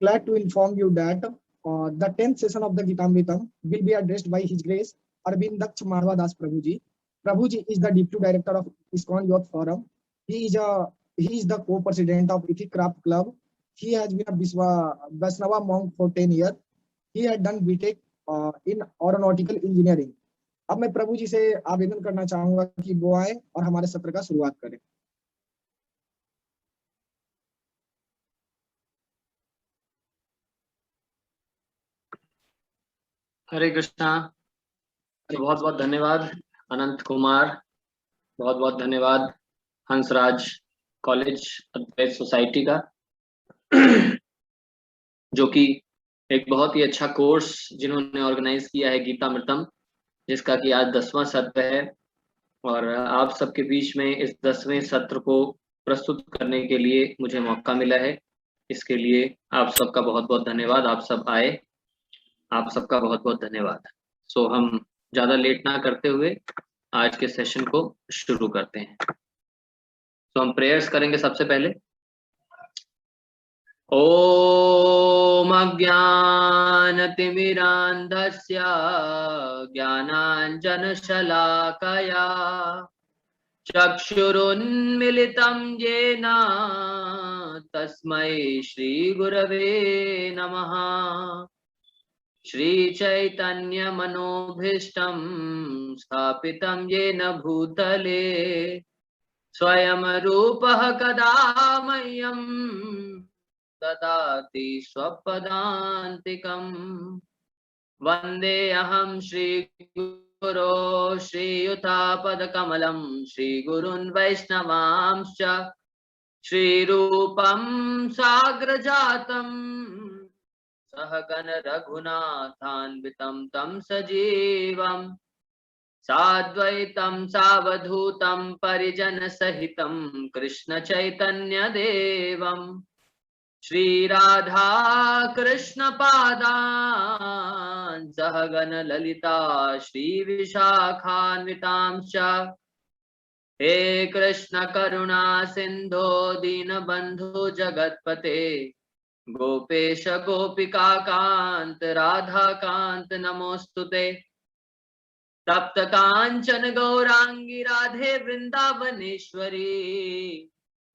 Glad to inform you that the 10th session of the Gitamritam will be addressed by His Grace Arvind Daksh Marwa Das Prabhuji. Prabhuji is the Deputy Director of ISKCON Youth Forum. He is the co-president of Ethik Craft Club. He has been a Vaishnava monk for 10 years. He had done BTech in aeronautical engineering. अब मैं प्रभु जी से आवेदन करना चाहूंगा कि वो आए और हमारे सत्र का शुरुआत करें। हरे कृष्णा। बहुत बहुत धन्यवाद अनंत कुमार, बहुत बहुत धन्यवाद हंसराज कॉलेज अद्वैत सोसाइटी का, जो कि एक बहुत ही अच्छा कोर्स जिन्होंने ऑर्गेनाइज किया है गीतामृतम, जिसका कि आज 10वां सत्र है और आप सबके बीच में इस 10वें सत्र को प्रस्तुत करने के लिए मुझे मौका मिला है। इसके लिए आप सबका बहुत बहुत धन्यवाद। आप सब आए, आप सबका बहुत बहुत धन्यवाद। सो हम ज्यादा लेट ना करते हुए आज के सेशन को शुरू करते हैं। तो हम प्रेयर्स करेंगे सबसे पहले। ओम अज्ञानतिमिरान्धस्य ज्ञानाञ्जनशलाकया चक्षुरुन्मिलितं येन तस्मै श्रीगुरवे नमः। श्रीचैतन्यमनोभीष्टं स्थापितं येन भूतले स्वयं रूपः कदा मह्यं ददाति स्वपदान्तिकम्। वन्देऽहं श्रीगुरो श्रीयुतापदकमलं श्रीगुरुन् वैष्णवांश्च श्रीरूपं साग्रजातं सहगण रघुनाथान्वितं तं सजीवं साद्वैतं सावधूतं परिजन सहितं कृष्ण चैतन्य देवं श्रीराधा कृष्ण पादान् सहगण ललिता श्रीविशाखान्वितांश्च हे कृष्ण करुणा सिंधो दीनबंधु जगत्पते गोपेश गोपिका कांत राधा कांत नमोस्तुते। तप्त कांचन गौरांगी राधे वृंदावनेश्वरी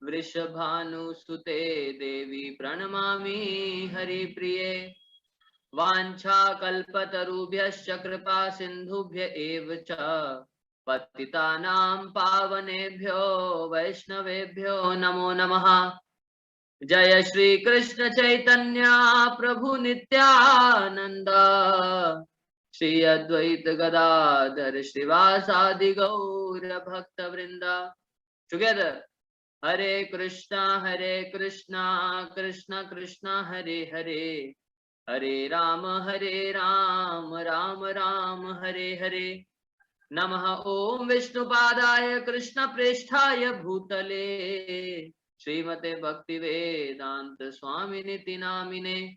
वृषभानुसुते देवी प्रणमामि हरिप्रिये। वाञ्छा कल्पतरुभ्यश्च कृपा सिन्धुभ्य एव च पतितानां पावनेभ्यो वैष्णवेभ्यो नमो नमः। जय श्री कृष्ण चैतन्य प्रभु नित्यानंद श्री अद्वैत गदाधर श्रीवासादि गौर भक्त वृंद। टुगेदर हरे कृष्णा कृष्णा कृष्णा हरे हरे, हरे राम राम राम हरे हरे। नमः ओम विष्णुपादाय कृष्ण प्रेष्ठाय भूतले श्रीमते भक्ति वेदांत स्वामिनिति नामिने।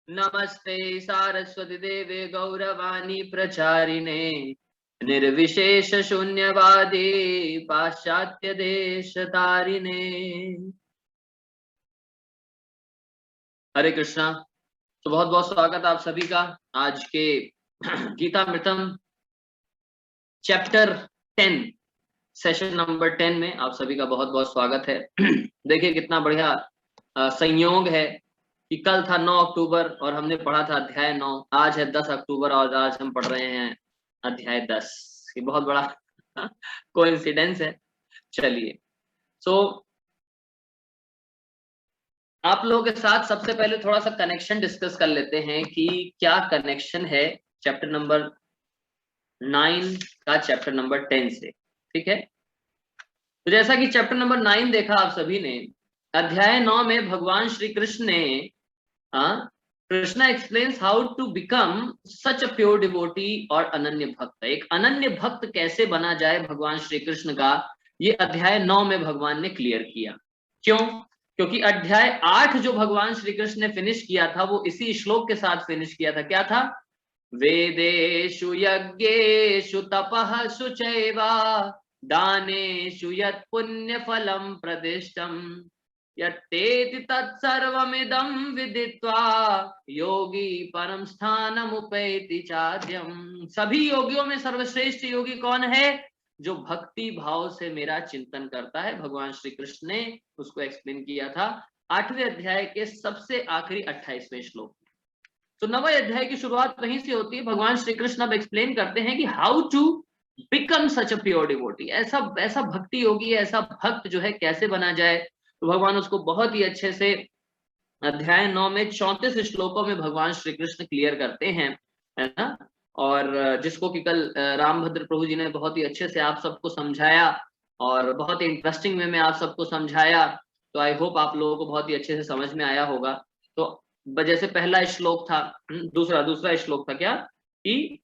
नमस्ते सारस्वती देवे गौरवाणी प्रचारिणे निर्विशेष शून्यवादी पाश्चात्य देश तारिणे। हरे कृष्णा। तो बहुत बहुत स्वागत आप सभी का आज के गीतामृतम चैप्टर 10 सेशन नंबर 10 में आप सभी का बहुत बहुत स्वागत है। देखिए कितना बढ़िया संयोग है कि कल था 9 अक्टूबर और हमने पढ़ा था अध्याय 9। आज है 10 अक्टूबर और आज हम पढ़ रहे हैं अध्याय 10। ये बहुत बड़ा कोइंसिडेंस है। चलिए, सो आप लोगों के साथ सबसे पहले थोड़ा सा कनेक्शन डिस्कस कर लेते हैं कि क्या कनेक्शन है चैप्टर नंबर 9 का चैप्टर नंबर 10 से। ठीक है, तो जैसा कि चैप्टर नंबर 9 देखा आप सभी ने, अध्याय 9 में भगवान श्री कृष्ण ने Krishna explains how to become such a pure devotee और अनन्य भक्त। एक अनन्य भक्त कैसे बना जाए भगवान श्री कृष्ण का, ये अध्याय 9 में भगवान ने क्लियर किया। क्यों? क्योंकि अध्याय 8 जो भगवान श्री कृष्ण ने फिनिश किया था वो इसी श्लोक के साथ फिनिश किया था। क्या था? वेदेषु यज्ञेषु तपः शुचैव दानेषु यत् पुण्यफलं प्रदिष्टम् यत्तेति तत्सर्वमिदं विदित्वा योगी परम स्थानमुपैति चाद्यम। सभी योगियों में सर्वश्रेष्ठ योगी कौन है? जो भक्ति भाव से मेरा चिंतन करता है। भगवान श्री कृष्ण ने उसको एक्सप्लेन किया था 8वें अध्याय के सबसे आखिरी 28वें श्लोक। तो 9वें अध्याय की शुरुआत वहीं से होती है। भगवान श्री कृष्ण अब एक्सप्लेन करते हैं कि how to become such a pure devotee. ऐसा भक्ति योगी, ऐसा भक्त जो है कैसे बना जाए। तो भगवान उसको बहुत ही अच्छे से अध्याय 9 में 34 श्लोकों में भगवान श्री कृष्ण क्लियर करते हैं, है ना। और जिसको कि कल रामभद्र प्रभु जी ने बहुत ही अच्छे से आप सबको समझाया और बहुत ही इंटरेस्टिंग वे में आप सबको समझाया। तो आई होप आप लोगों को बहुत ही अच्छे से समझ में आया होगा। तो जैसे पहला श्लोक था, दूसरा श्लोक था क्या कि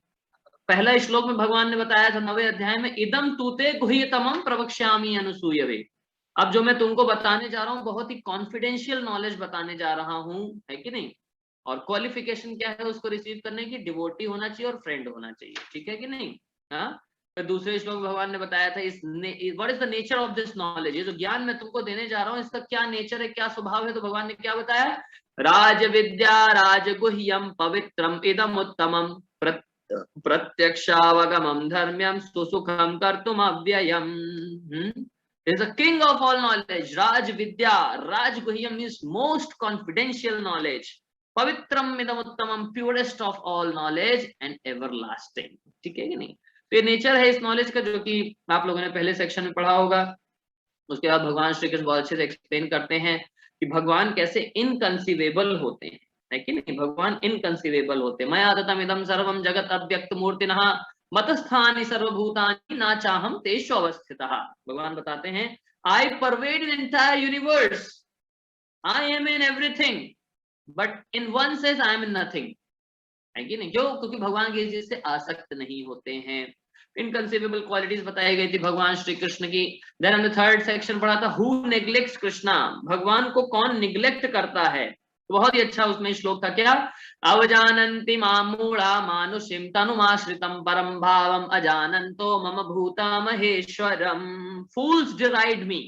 पहला श्लोक में भगवान ने बताया था 9वें अध्याय में, इदम तूते गुह्यतमं प्रवक्ष्यामि अनुसूयवे। अब जो मैं तुमको बताने जा रहा हूँ बहुत ही कॉन्फिडेंशियल नॉलेज बताने जा रहा हूँ, है कि नहीं। और क्वालिफिकेशन क्या है उसको रिसीव करने की? डिवोटी होना चाहिए और फ्रेंड होना चाहिए, ठीक है कि नहीं। हाँ, तो दूसरे श्लोक में भगवान ने बताया था what is the nature of this knowledge. ये जो ज्ञान मैं तुमको देने जा रहा हूँ इसका क्या नेचर है, क्या स्वभाव है। तो भगवान ने क्या बताया? राज विद्या राजगुह्यम पवित्रम इदम उत्तमम प्रत्यक्षावगमं धर्म्यं सुसुखं कर्तुम अव्ययम्। Is the king of all knowledge. Raj Vidya, Raj Guhyam means most confidential knowledge. Pavitram idam uttamam, purest of all knowledge and everlasting. ठीक है कि नहीं। तो ये नेचर है इस नॉलेज का जो कि आप लोगों ने पहले सेक्शन में पढ़ा होगा। उसके बाद भगवान श्री कृष्ण बहुत अच्छे से एक्सप्लेन करते हैं कि भगवान कैसे इनकंसीवेबल होते हैं, है कि नहीं। भगवान इनकंसीवेबल होते हैं। मया ततम इदम सर्वम जगत अव्यक्त मूर्तिनः मतस्थानि सर्वभूतानि न चाहम तेषु अवस्थितः। भगवान बताते हैं I pervade in entire universe, I am in everything but in one sense I am in nothing, है कि नहीं। क्यों? क्योंकि भगवान किसी चीज से आसक्त नहीं होते हैं। इनकंसीवेबल क्वालिटीज बताई गई थी भगवान श्री कृष्ण की। देन हमने थर्ड सेक्शन पढ़ा था हु नेग्लेक्ट्स कृष्णा। भगवान को कौन निग्लेक्ट करता है। बहुत ही अच्छा उसमें श्लोक था क्या? अवजानन्ति मामूढ़ा मानुषिम तनुमाश्रितम परम भावम अजानन्तो मम भूता महेश्वरम। फूल्स डिराइड मी।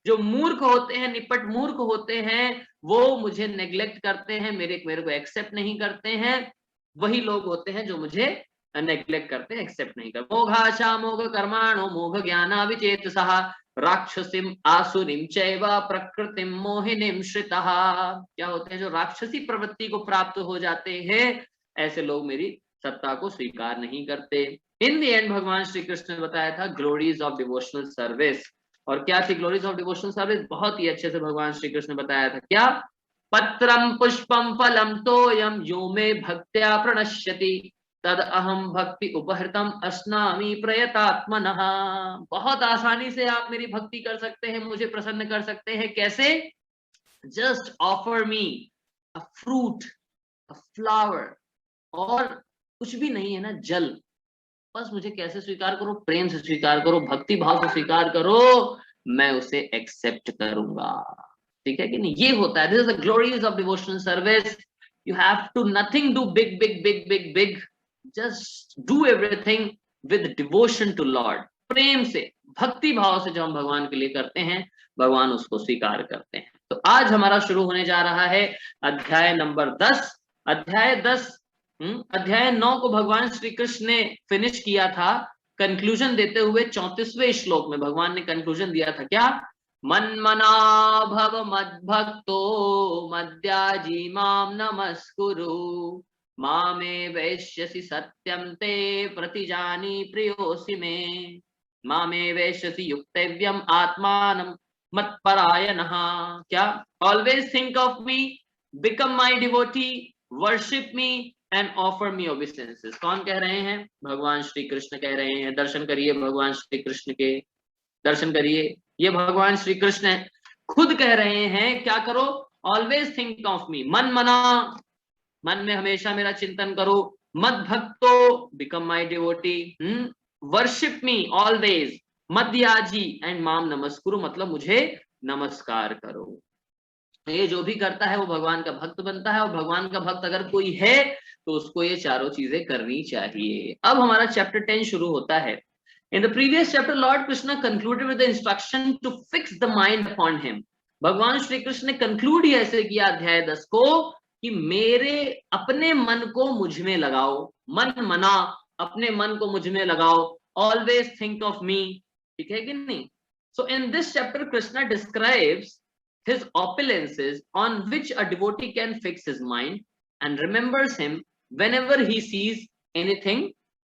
जो मूर्ख होते हैं, निपट मूर्ख होते हैं, वो मुझे नेग्लेक्ट करते हैं, मेरे को एक्सेप्ट नहीं करते हैं। वही लोग होते हैं जो मुझे नेग्लेक्ट करते हैं, एक्सेप्ट नहीं करते। मोघाशा मोघ कर्माणो मोघ ज्ञाना विचेतसः राक्षसीम आसुरीम चैव प्रकृतिम मोहिनीम श्रितः। क्या होते हैं? जो राक्षसी प्रवृत्ति को प्राप्त हो जाते हैं, ऐसे लोग मेरी सत्ता को स्वीकार नहीं करते। इन द एंड भगवान श्री कृष्ण ने बताया था ग्लोरीज ऑफ डिवोशनल सर्विस। और क्या थी ग्लोरीज ऑफ डिवोशनल सर्विस? बहुत ही अच्छे से भगवान श्री कृष्ण ने बताया था क्या? पत्रम पुष्पम फलम तोयम यो मे भक्त्या प्रणश्यति तद अहम भक्ति उपहृतम अस्नामि प्रयतात्मनः। बहुत आसानी से आप मेरी भक्ति कर सकते हैं, मुझे प्रसन्न कर सकते हैं। कैसे? Just offer me a fruit, a flower, और कुछ भी नहीं है ना, जल। बस मुझे कैसे स्वीकार करो? प्रेम से स्वीकार करो, भक्ति भाव से स्वीकार करो, मैं उसे एक्सेप्ट करूंगा। ठीक है कि नहीं। ये होता है, this is the glories of devotional service. You have to nothing do big big big big big, just do everything with devotion to Lord. प्रेम से, भक्ति भाव से जो हम भगवान के लिए करते हैं, भगवान उसको स्वीकार करते हैं। तो आज हमारा शुरू होने जा रहा है अध्याय नंबर 10। अध्याय 10 अध्याय 9 को भगवान श्री कृष्ण ने फिनिश किया था कंक्लूजन देते हुए 34वें श्लोक में। भगवान ने कंक्लूजन दिया था क्या? मन्मना भव मद्भक्तो मद्याजी माम नमस्कुरु मामे वैश्यसि सत्यम ते प्रतिजानी प्रियोसि मे मामे वैश्यसि युक्तव्यम आत्मानं मत्परायणः। क्या? Always think of me, become my devotee, worship me and offer me obeisances. कौन कह रहे हैं? भगवान श्री कृष्ण कह रहे हैं। दर्शन करिए भगवान श्री कृष्ण के, दर्शन करिए। ये भगवान श्री कृष्ण खुद कह रहे हैं क्या करो? ऑलवेज थिंक ऑफ मी, मन मना, मन में हमेशा मेरा चिंतन करो। मद भक्तो, become my devotee, worship me always, मद्याजी एंड माम नमस्कुरु, मतलब मुझे नमस्कार करो। ये जो भी करता है वो भगवान का भक्त बनता है, और भगवान का भक्त अगर कोई है तो उसको ये चारों चीजें करनी चाहिए। अब हमारा चैप्टर 10 शुरू होता है। In the previous chapter, Lord Krishna concluded with the instruction to fix the mind upon him. भगवान श्री कृष्ण ने कंक्लूड ही ऐसे किया अध्याय 10 को कि मेरे अपने मन को मुझ में लगाओ, मन मना, अपने मन को मुझ में लगाओ, ऑलवेज थिंक ऑफ मी, ठीक है कि नहीं। So in this chapter Krishna describes his opulences on which a devotee can fix his mind and remembers him whenever he sees anything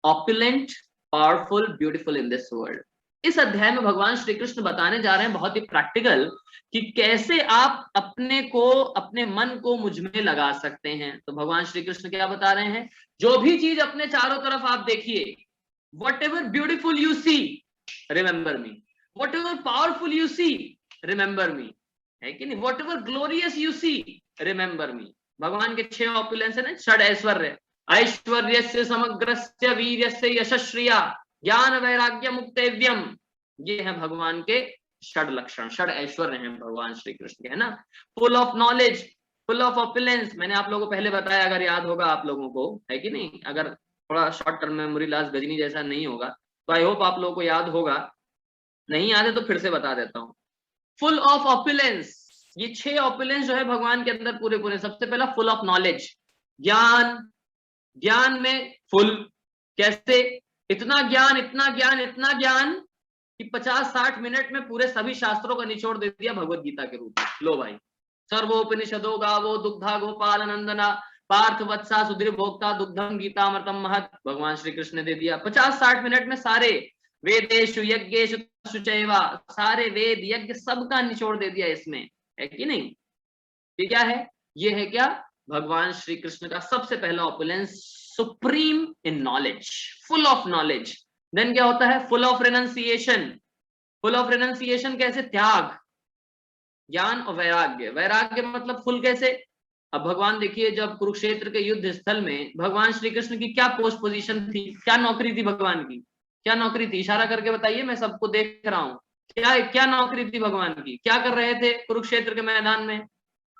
opulent, powerful, beautiful in this world. इस अध्याय में भगवान श्री कृष्ण बताने जा रहे हैं बहुत ही प्रैक्टिकल कि कैसे आप अपने को, अपने मन को मुझ में लगा सकते हैं। तो भगवान श्री कृष्ण क्या बता रहे हैं, जो भी चीज अपने चारों तरफ आप देखिए, whatever beautiful you see, remember me, whatever powerful you see, remember me, है कि नहीं, whatever glorious you see, remember me. भगवान के 6 ऑपुलेंस है ना, षड ऐश्वर्य, ऐश्वर्यस्य समग्रस्य वीर्यस्य यशस्श्रिया ज्ञान वैराग्य मुक्तव्यम, ये है भगवान के षड लक्षण, षड ऐश्वर्य हैं भगवान श्री कृष्ण के, है ना। Full of knowledge, full of opulence, मैंने आप लोगों को पहले बताया, अगर याद होगा आप लोगों को, है कि नहीं, अगर थोड़ा short term memory loss Ghajini जैसा नहीं होगा तो आई होप आप लोगों को याद होगा, नहीं याद है तो फिर से बता देता हूँ। फुल ऑफ ऑपुलेंस, ये 6 ऑपुलेंस जो है भगवान के अंदर पूरे पूरे। सबसे पहला फुल ऑफ नॉलेज, ज्ञान, ज्ञान में फुल, कैसे, इतना ज्ञान, इतना ज्ञान, इतना ज्ञान कि 50-60 मिनट में पूरे सभी शास्त्रों का निचोड़ दे दिया भगवत गीता के रूप में। लो भाई, सर्वोपनिषदो गावो दुग्धा गोपाल नंदना पार्थ वत्सा सुधीर भोक्ता दुग्धम गीता अमृतम महत, भगवान श्री कृष्ण ने दे दिया 50-60 मिनट में सारे वेदेषु यज्ञेषु शुचैवा, सारे वेद यज्ञ सबका निचोड़ दे दिया इसमें, है कि नहीं। ये क्या है, ये है क्या, भगवान श्री कृष्ण का सबसे पहला opulence, supreme in knowledge, full of knowledge. Then क्या होता है, full of renunciation, full of renunciation कैसे, त्याग, ज्ञान और वैराग्य। वैराग्य मतलब फुल कैसे, अब भगवान देखिए जब कुरुक्षेत्र के युद्ध स्थल में भगवान श्री कृष्ण की क्या पोस्ट पोजीशन थी, क्या नौकरी थी भगवान की, क्या नौकरी थी, इशारा करके बताइए, मैं सबको देख रहा हूँ, क्या क्या नौकरी थी भगवान की, क्या कर रहे थे कुरुक्षेत्र के मैदान में।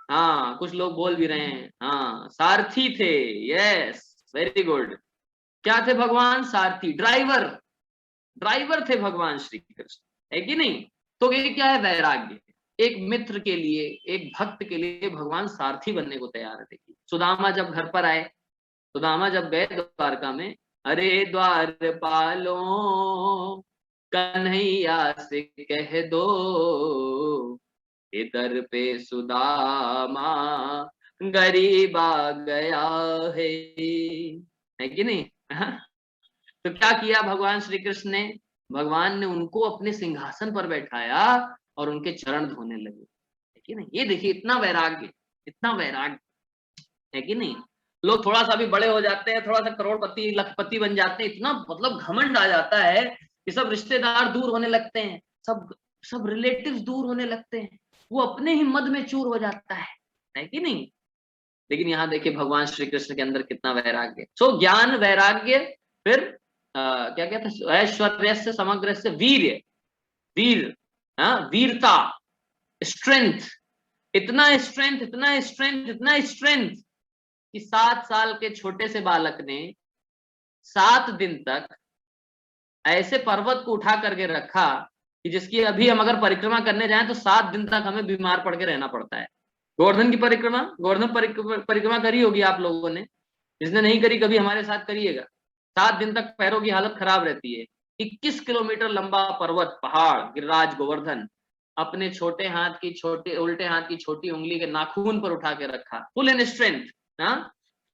हाँ, कुछ लोग बोल भी रहे हैं, हाँ, सारथी थे, यस, वेरी गुड। क्या थे भगवान, सारथी, ड्राइवर, ड्राइवर थे भगवान श्री कृष्ण, है कि नहीं। तो ये क्या है, वैराग्य। एक मित्र के लिए, एक भक्त के लिए भगवान सारथी बनने को तैयार थे। सुदामा जब घर पर आए, सुदामा जब गए द्वारका में, अरे द्वारपालो कन्हैया से कह दो, इधर पे सुदामा गरीब आ गया है कि नहीं। तो क्या किया भगवान श्री कृष्ण ने, भगवान ने उनको अपने सिंहासन पर बैठाया और उनके चरण धोने लगे, है कि नहीं। ये देखिए इतना वैराग्य, इतना वैराग्य, है कि नहीं। लोग थोड़ा सा भी बड़े हो जाते हैं, थोड़ा सा करोड़पति लखपति बन जाते हैं, इतना मतलब घमंड आ जाता है कि सब रिश्तेदार दूर होने लगते हैं, सब रिलेटिव्स दूर होने लगते हैं, वो अपने ही मद में चूर हो जाता है कि नहीं। लेकिन यहाँ देखिए भगवान श्री कृष्ण के अंदर कितना वैराग्य। सो ज्ञान, वैराग्य, फिर क्या कहते हैं, ऐश्वर्य से समग्र से वीर्य, वीर, वीरता, स्ट्रेंथ, इतना स्ट्रेंथ, इतना स्ट्रेंथ, इतना स्ट्रेंथ कि 7 साल के छोटे से बालक ने 7 दिन तक ऐसे पर्वत को उठा करके रखा कि जिसकी अभी हम अगर परिक्रमा करने जाएं तो 7 दिन तक हमें बीमार पड़ के रहना पड़ता है। गोवर्धन की परिक्रमा, गोवर्धन परिक्रमा करी होगी आप लोगों ने, जिसने नहीं करी कभी हमारे साथ करिएगा। 7 दिन तक पैरों की हालत खराब रहती है। 21 किलोमीटर लंबा पर्वत, पहाड़, गिरिराज गोवर्धन, अपने छोटे हाथ की, छोटे उल्टे हाथ की छोटी उंगली के नाखून पर उठा के रखा, full in strength,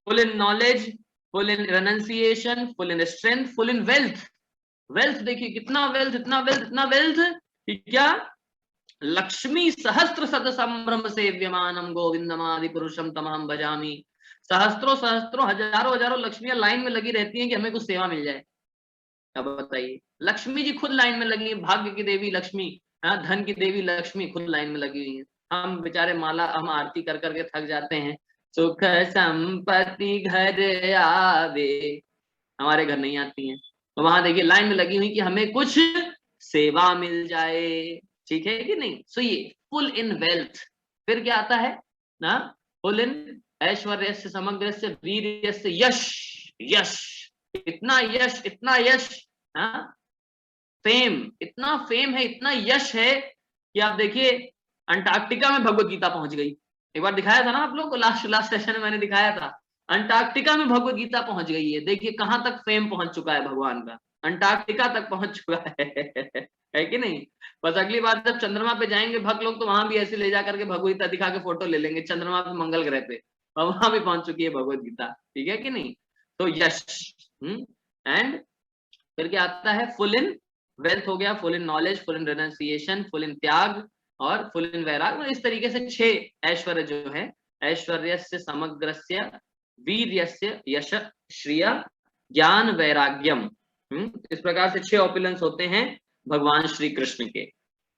full in knowledge, full in renunciation, full in strength, full in wealth. Wealth देखिए कितना वेल्थ, इतना वेल्थ, इतना वेल्थ कि क्या, लक्ष्मी सहस्त्र सद संभ्रम सेव्यमानम गोविंदमादि पुरुषम तमहम भजामी। सहस्त्रों सहस्त्रों हजारों हजारों लक्ष्मियां लाइन में लगी रहती हैं कि हमें कुछ सेवा मिल जाए। अब बताइए, लक्ष्मी जी खुद लाइन में लगी है, भाग्य की देवी लक्ष्मी, धन की देवी लक्ष्मी खुद लाइन में लगी हुई है। हम बेचारे माला, हम आरती कर करके थक जाते हैं, सुख संपत्ति घर आवे, हमारे घर नहीं आती हैं। तो वहां देखिए लाइन में लगी हुई कि हमें कुछ सेवा मिल जाए, ठीक है कि नहीं। सो ये फुल इन वेल्थ। फिर क्या आता है ना, फुल इन ऐश्वर्य से समग्र से वीर्य से यश, यश, इतना यश, इतना यश, फेम, इतना फेम है, इतना यश है कि आप देखिए अंटार्कटिका में भगवत गीता पहुंच गई। एक बार दिखाया था ना आप लोग को, लास्ट सेशन में मैंने दिखाया था, अंटार्कटिका में भगवत गीता पहुंच गई है। देखिए कहां तक फेम पहुंच चुका है भगवान का, अंटार्कटिका तक पहुंच चुका है कि नहीं। बस अगली बार जब चंद्रमा पे जाएंगे भक्त लोग तो वहां भी ऐसे ले जा करके भगवत गीता दिखा के फोटो ले लेंगे, चंद्रमा पे मंगल ग्रह पे, और वहां भी पहुंच चुकी है भगवत गीता, ठीक है कि नहीं। तो यश एंड फिर क्या आता है, फुल इन वेल्थ हो गया, full in knowledge, full in renunciation, full in त्याग और फुल इन वैराग। इस तरीके से 6 ऐश्वर्य जो है, ऐश्वर्यस्य समग्रस्य वीर्यस्य यश श्रिय ज्ञान वैराग्यम, इस प्रकार से 6 ऑपुलेंस होते हैं भगवान श्री कृष्ण के,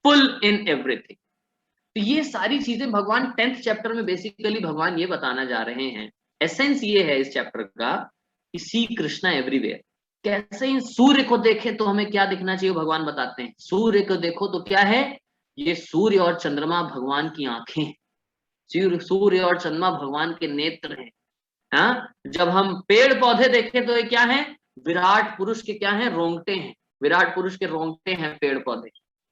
फुल इन एवरीथिंग। तो ये सारी चीजें भगवान 10th चैप्टर में बेसिकली भगवान ये बताना जा रहे हैं। एसेंस ये है इस चैप्टर का कि सी कृष्णा एवरीवेयर। कैसे इन सूर्य को देखे तो हमें क्या दिखना चाहिए, भगवान बताते हैं। सूर्य को देखो तो क्या है, ये सूर्य और चंद्रमा भगवान की आंखें, सूर्य और चंद्रमा भगवान के नेत्र हैं। हाँ, जब हम पेड़ पौधे देखें तो ये क्या है, विराट पुरुष के क्या है, रोंगटे हैं, विराट पुरुष के रोंगटे हैं पेड़ पौधे,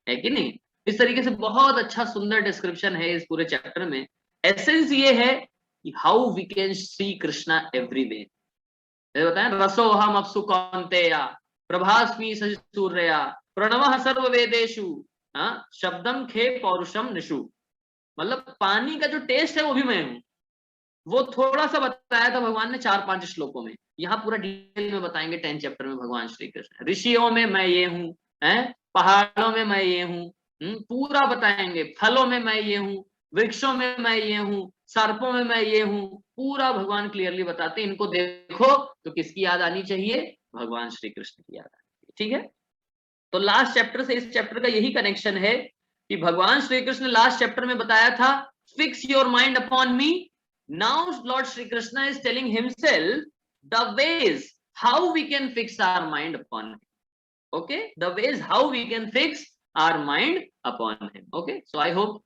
है कि नहीं। इस तरीके से बहुत अच्छा सुंदर डिस्क्रिप्शन है इस पूरे चैप्टर में। एसेंस ये है कि how we can see Krishna everywhere. बताएं, रसो हम अपसु कौन्तेया प्रभास्मी सूर्या प्रणवः सर्व वेदेषु शब्दम खे पौरुषम निषु। मतलब पानी का जो टेस्ट है वो भी मैं हूं, वो थोड़ा सा बताया था भगवान ने 4-5 श्लोकों में, यहाँ पूरा डिटेल में बताएंगे 10th चैप्टर में भगवान श्री कृष्ण। ऋषियों में मैं ये हूँ, पहाड़ों में मैं ये हूँ, पूरा बताएंगे। फलों में मैं ये हूँ, वृक्षों में मैं ये हूँ, सर्पों में मैं ये हूँ, पूरा भगवान क्लियरली बताते हैं। इनको देखो तो किसकी याद आनी चाहिए, भगवान श्री कृष्ण की याद आनी चाहिए, ठीक है। तो लास्ट चैप्टर से इस चैप्टर का यही कनेक्शन है कि भगवान श्री कृष्ण लास्ट चैप्टर में बताया था, fix your mind upon me. Now lord Shri Krishna is telling himself the ways how we can fix our mind upon him. Okay, the ways how we can fix our mind upon him. Okay, so I hope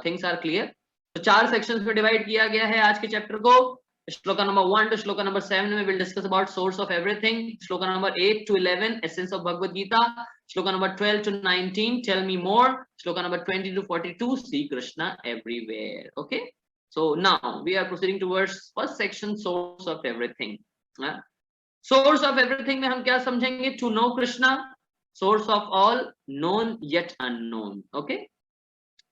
things are clear. तो 4 sections में divide किया गया है आज के chapter को। Shloka number 1 to shloka number 7 में will discuss about source of everything. Shloka number 8 to 11 essence of Bhagavad Gita. Shloka number 12 to 19 tell me more. Shloka number 20 to 42 see Krishna everywhere. Okay, so now we are proceeding towards first section, source of everything. Source of everything में हम क्या समझेंगे, to know Krishna, source of all, known yet unknown. Okay,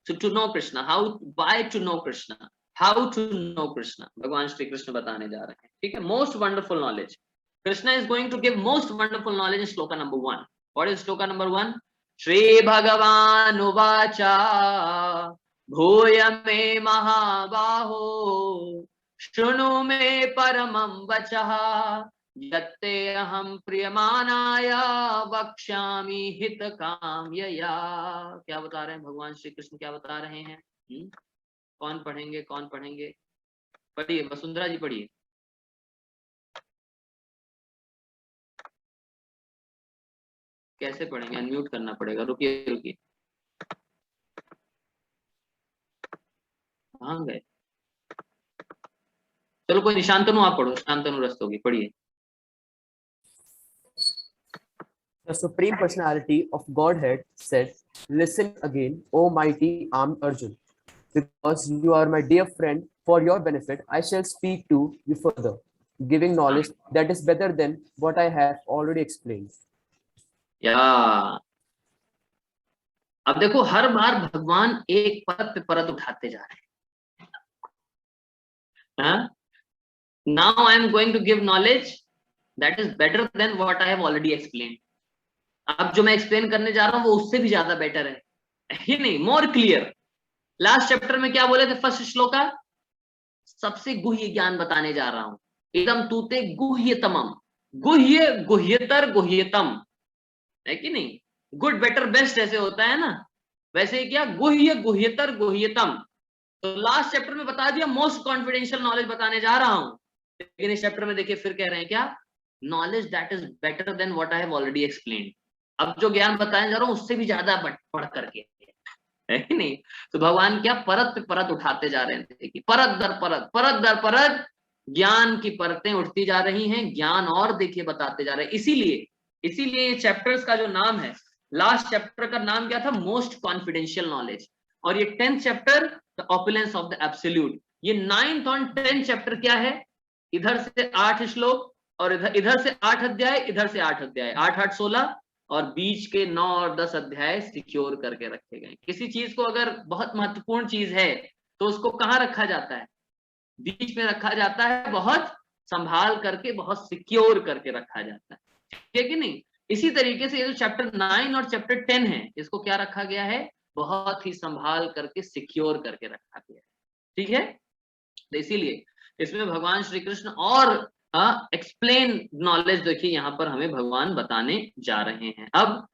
so to know Krishna, how, why to know Krishna, how to know Krishna, भगवान श्री कृष्ण बताने जा रहे हैं, ठीक है। most wonderful knowledge, Krishna is going to give most wonderful knowledge in shloka number 1. What is shloka number 1? Shri Bhagavan Uvacha भूय मे महाबाहो शृणु मे परमं वचः यत्ते अहं प्रियमाणाय वक्ष्यामि हितकाम्यया। क्या बता रहे हैं भगवान श्री कृष्ण, क्या बता रहे हैं? कौन पढ़ेंगे, कौन पढ़ेंगे? पढ़िए, वसुंधरा जी पढ़िए। कैसे पढ़ेंगे, अनम्यूट करना पड़ेगा, रुकिए रुकिए, कहाँ गए? चलो कोई नहीं, शांतनु आप पढ़ो, शांतनु रस्तोगी पढ़िए। The Supreme Personality of Godhead said, "Listen again, O mighty armed Arjun, because you are my dear friend. For your benefit, I shall speak to you further, giving knowledge that is better than what I have already explained." या अब देखो, हर बार भगवान एक परत पे परत उठाते जा रहे हैं। Now I am going to give knowledge that is better than what I have already explained. अब जो मैं एक्सप्लेन करने जा रहा हूं वो उससे भी ज्यादा बेटर है, ही नहीं, मोर क्लियर। लास्ट चैप्टर में क्या बोले थे, फर्स्ट श्लोका, सबसे गुह्य ज्ञान बताने जा रहा हूं। इदम तूते गुह्यतमम, गुह्य गुह्यतर गुह्यतम, है कि नहीं। गुड बेटर बेस्ट जैसे होता है ना, वैसे ही क्या, गुह्य गुह्यतर गुह्यतम। तो लास्ट चैप्टर में बता दिया मोस्ट कॉन्फिडेंशियल नॉलेज बताने जा रहा हूं, लेकिन इस चैप्टर में देखिए फिर कह रहे हैं क्या, knowledge that is better than what I have already explained. अब जो ज्ञान बताने जा रहा हूं उससे भी ज्यादा बढ़ करके, है कि नहीं। तो भगवान क्या परत पे परत उठाते जा रहे थे कि परत दर परत, परत दर परत ज्ञान की परतें उठती जा रही हैं, ज्ञान और देखिए बताते जा रहे हैं। इसीलिए ये चैप्टर्स का जो नाम है, लास्ट चैप्टर का नाम क्या था, मोस्ट कॉन्फिडेंशियल नॉलेज। और ये 10th chapter the opulence of the absolute. ये 9th और 10th चैप्टर क्या है, इधर से 8 श्लोक और इधर से 8 अध्याय, इधर से 8 अध्याय, 8 8 16 और बीच के 9 और 10 अध्याय सिक्योर करके रखे गए। किसी चीज को अगर बहुत महत्वपूर्ण चीज है तो उसको कहाँ रखा जाता है, बीच में रखा जाता है, बहुत संभाल करके, बहुत सिक्योर करके रखा जाता है, ठीक है कि नहीं। इसी तरीके से ये जो चैप्टर 9 और चैप्टर 10 है, इसको क्या रखा गया है, बहुत ही संभाल करके सिक्योर करके रखा गया है, ठीक है। तो इसीलिए इसमें भगवान श्री कृष्ण और एक्सप्लेन नॉलेज देखिए यहाँ पर हमें भगवान बताने जा रहे हैं। अब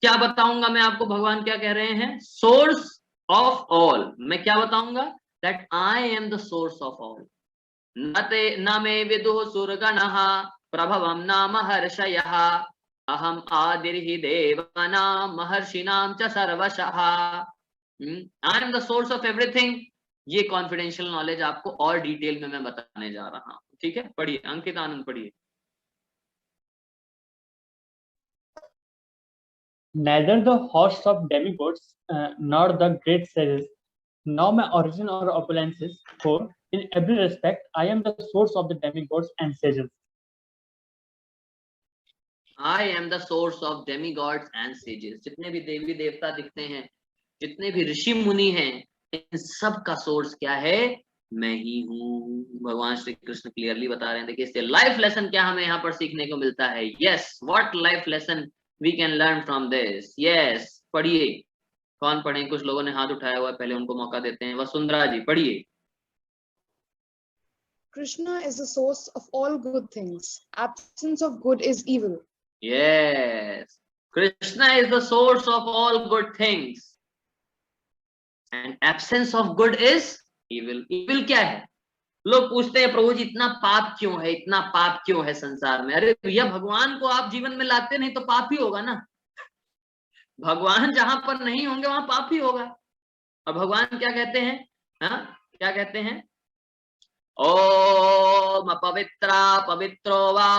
क्या बताऊंगा मैं आपको, भगवान क्या कह रहे हैं, सोर्स ऑफ ऑल। मैं क्या बताऊंगा, that I am the source of all. न मे विदुः सुरगणः प्रभवं न महर्षयः अहम आदिर्हि देवानां महर्षिणां च सर्वशः। I am the source of everything. ये कॉन्फिडेंशियल नॉलेज आपको और डिटेल में मैं बताने जा रहा हूं, ठीक है। पढ़िए, अंकित आनंद पढ़िए। Neither the hosts of demigods nor the great sages, nor my origin or opulences, for in every respect I am the source of the demigods and sages. I am the source of demigods and sages। जितने भी देवी देवता दिखते हैं, जितने भी ऋषि मुनि हैं, इन सब का सोर्स क्या है, मैं ही हूँ। भगवान श्री कृष्ण क्लियरली बता रहे हैं। देखिए इससे लाइफ लेसन क्या हमें यहाँ पर सीखने को मिलता है। Yes, what life lesson we can learn from this. Yes, पढ़िए, कौन पढ़े, कुछ लोगों ने हाथ उठाया हुआ है, पहले उनको मौका देते हैं। वसुंधरा जी पढ़िए। Krishna is the source of all good things. Absence of good is evil. Yes, Krishna is the source of all good things and absence of good is evil। evil क्या है, लोग पूछते हैं प्रभु जी इतना पाप क्यों है, इतना पाप क्यों है संसार में। अरे भैया, भगवान को आप जीवन में लाते नहीं तो पाप ही होगा ना। भगवान जहां पर नहीं होंगे वहां पाप ही होगा। और भगवान क्या कहते हैं, हाँ क्या कहते हैं, ओम पवित्रा पवित्रो वा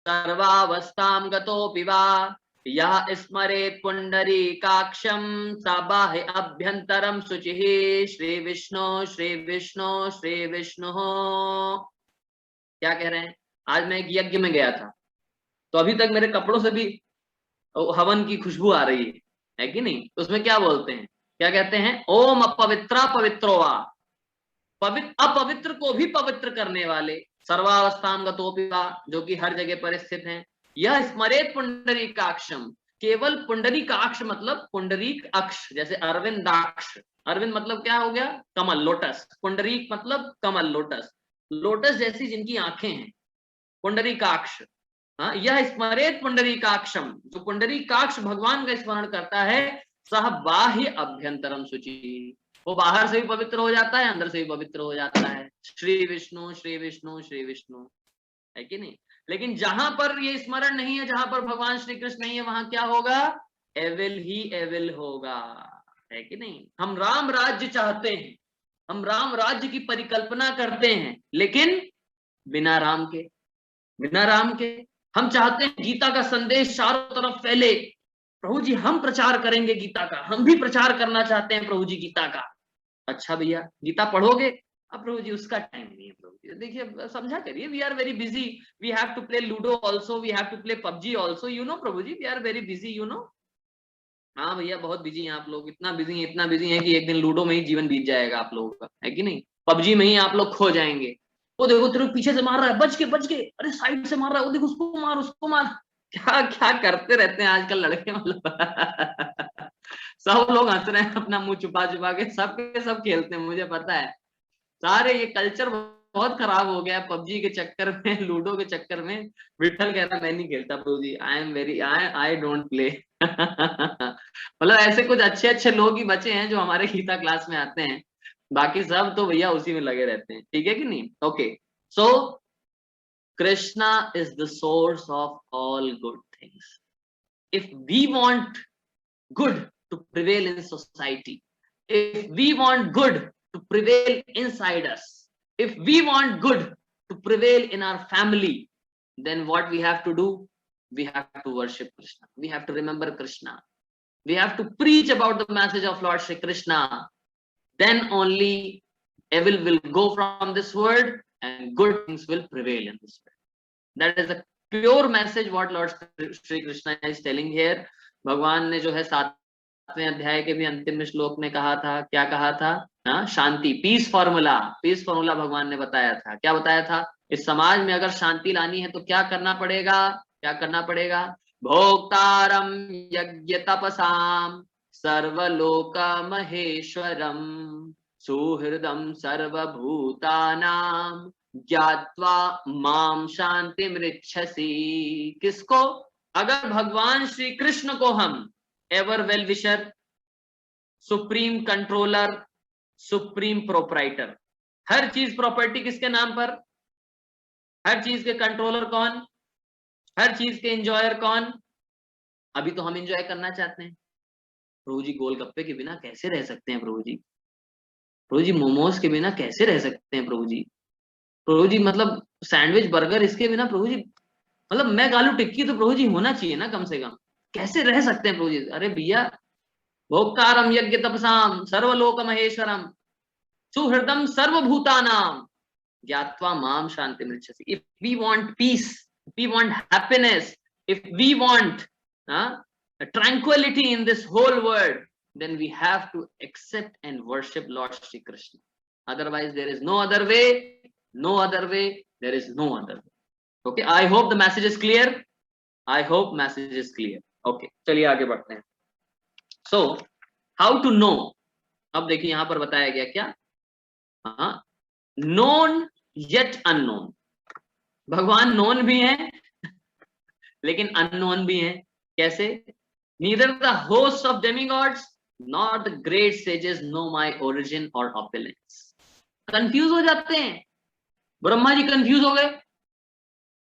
सर्वावस्थां गतोऽपि वा यः स्मरेत् पुंडरीकाक्षं स बाह्य अभ्यंतरं शुचिः श्री विष्णु श्री विष्णु श्री विष्णु। क्या कह रहे हैं, आज मैं एक यज्ञ में गया था तो अभी तक मेरे कपड़ों से भी हवन की खुशबू आ रही है कि नहीं। उसमें क्या बोलते हैं, क्या कहते हैं, ओम अपवित्रा पवित्रो वा, अपवित्र को भी पवित्र करने वाले, सर्वावस्थां गतोऽपि वा, जो कि हर जगह पर स्थित हैं, यह स्मरेत पुंडरीकाक्षम, केवल पुंडरीकाक्ष मतलब पुंडरीक अक्ष, जैसे अरविंदाक्ष, अरविंद मतलब क्या हो गया, कमल, लोटस, पुंडरीक मतलब कमल, लोटस, लोटस जैसी जिनकी आंखें हैं, पुंडरीकाक्ष। हाँ, यह स्मरेत पुंडरीकाक्षम, जो पुंडरीकाक्ष भगवान का स्मरण करता है, सह बाह्य अभ्यंतरम शुचि, वो बाहर से भी पवित्र हो जाता है, अंदर से भी पवित्र हो जाता है। श्री विष्णु श्री विष्णु श्री विष्णु, है कि नहीं। लेकिन जहां पर ये स्मरण नहीं है, जहां पर भगवान श्री कृष्ण नहीं है, वहां क्या होगा, एविल ही एविल होगा, है कि नहीं। हम राम राज्य चाहते हैं, हम राम राज्य की परिकल्पना करते हैं, लेकिन बिना राम के, बिना राम के। हम चाहते हैं गीता का संदेश चारों तरफ फैले, प्रभु जी हम प्रचार करेंगे गीता का, हम भी प्रचार करना चाहते हैं प्रभु जी गीता का। अच्छा भैया, गीता पढ़ोगे, अब प्रभु जी उसका टाइम नहीं है प्रभु जी, देखिए समझा करिए, we are very busy, we have to play ludo also, we have to play PUBG also, you know Prabhu ji, we are very busy, you know. हाँ भैया, बहुत बिजी हैं आप लोग, इतना बिजी है कि एक दिन लूडो में ही जीवन बीत जाएगा आप लोगों का, है कि नहीं। पबजी में ही आप लोग खो जाएंगे। वो देखो तेरे पीछे से मार रहा है, बच के, अरे साइड से मार रहा है, वो देखो उसको मार, उसको मार, क्या क्या करते रहते हैं आजकल लड़के, मतलब सब लोग हंस रहे हैं अपना मुंह छुपा के, सब खेलते हैं, मुझे पता है। सारे ये कल्चर बहुत खराब हो गया है पबजी के चक्कर में, लूडो के चक्कर में। विठल कह रहा मैं नहीं खेलता प्रभु जी, आई डोंट प्ले। मतलब ऐसे कुछ अच्छे लोग ही बचे हैं जो हमारे गीता क्लास में आते हैं, बाकी सब तो भैया उसी में लगे रहते हैं, ठीक है कि नहीं। Okay, so Krishna is the source of all good things. If we want good to prevail in society, if we want good to prevail inside us, if we want good to prevail in our family, then what we have to do? We have to worship Krishna. We have to remember Krishna. we have to preach about the message of Lord Shri Krishna. Then only evil will go from this world and good things will prevail in this world. That is a pure message what Lord Shri Krishna is telling here. भगवान ने जो है 7वें अध्याय के भी अंतिम श्लोक में कहा था, क्या कहा था? शांति, पीस फॉर्मूला भगवान ने बताया था। क्या बताया था? इस समाज में अगर शांति लानी है तो क्या करना पड़ेगा? क्या करना पड़ेगा? भोक्तारम यज्ञ तपसाम सर्वलोक महेश्वरम सुहृदम सर्वभूतानाम ज्ञात्वा माम शांति मृच्छसी। किसको? अगर भगवान श्री कृष्ण को हम ever well wisher, supreme controller, supreme proprietor, हर चीज प्रॉपर्टी किसके नाम पर? हर चीज के कंट्रोलर कौन? हर चीज के एंजॉयर कौन? अभी तो हम एंजॉय करना चाहते हैं। प्रभु जी गोलगप्पे के बिना कैसे रह सकते हैं? प्रभु जी मोमोज के बिना कैसे रह सकते हैं? प्रभु जी मतलब सैंडविच, बर्गर, इसके बिना प्रभु जी, मतलब मैं आलू टिक्की तो प्रभु जी होना चाहिए ना कम से कम। कैसे रह सकते हैं प्रभु जी? अरे भैया, भोक्तारम यज्ञ तपसाम सर्वलोक महेश्वरम सुहृदम सर्वभूतानाम ज्ञात्वा माम शांति मृच्छसि। If we want peace, if we want happiness, if we want tranquility in this whole world, then we have to accept and worship Lord Shri Krishna. Otherwise, there is no other way. No other way. There is no other way. Okay. I hope the message is clear. I hope message is clear. Okay. चलिए आगे बढ़ते हैं. So, how to know? अब देखिए यहां पर बताया गया क्या? known yet unknown. भगवान known भी है लेकिन unknown भी है. कैसे? neither the hosts of demigods nor the great sages know my origin or opulence. Confuse हो जाते हैं. ब्रह्मा जी कंफ्यूज हो गए,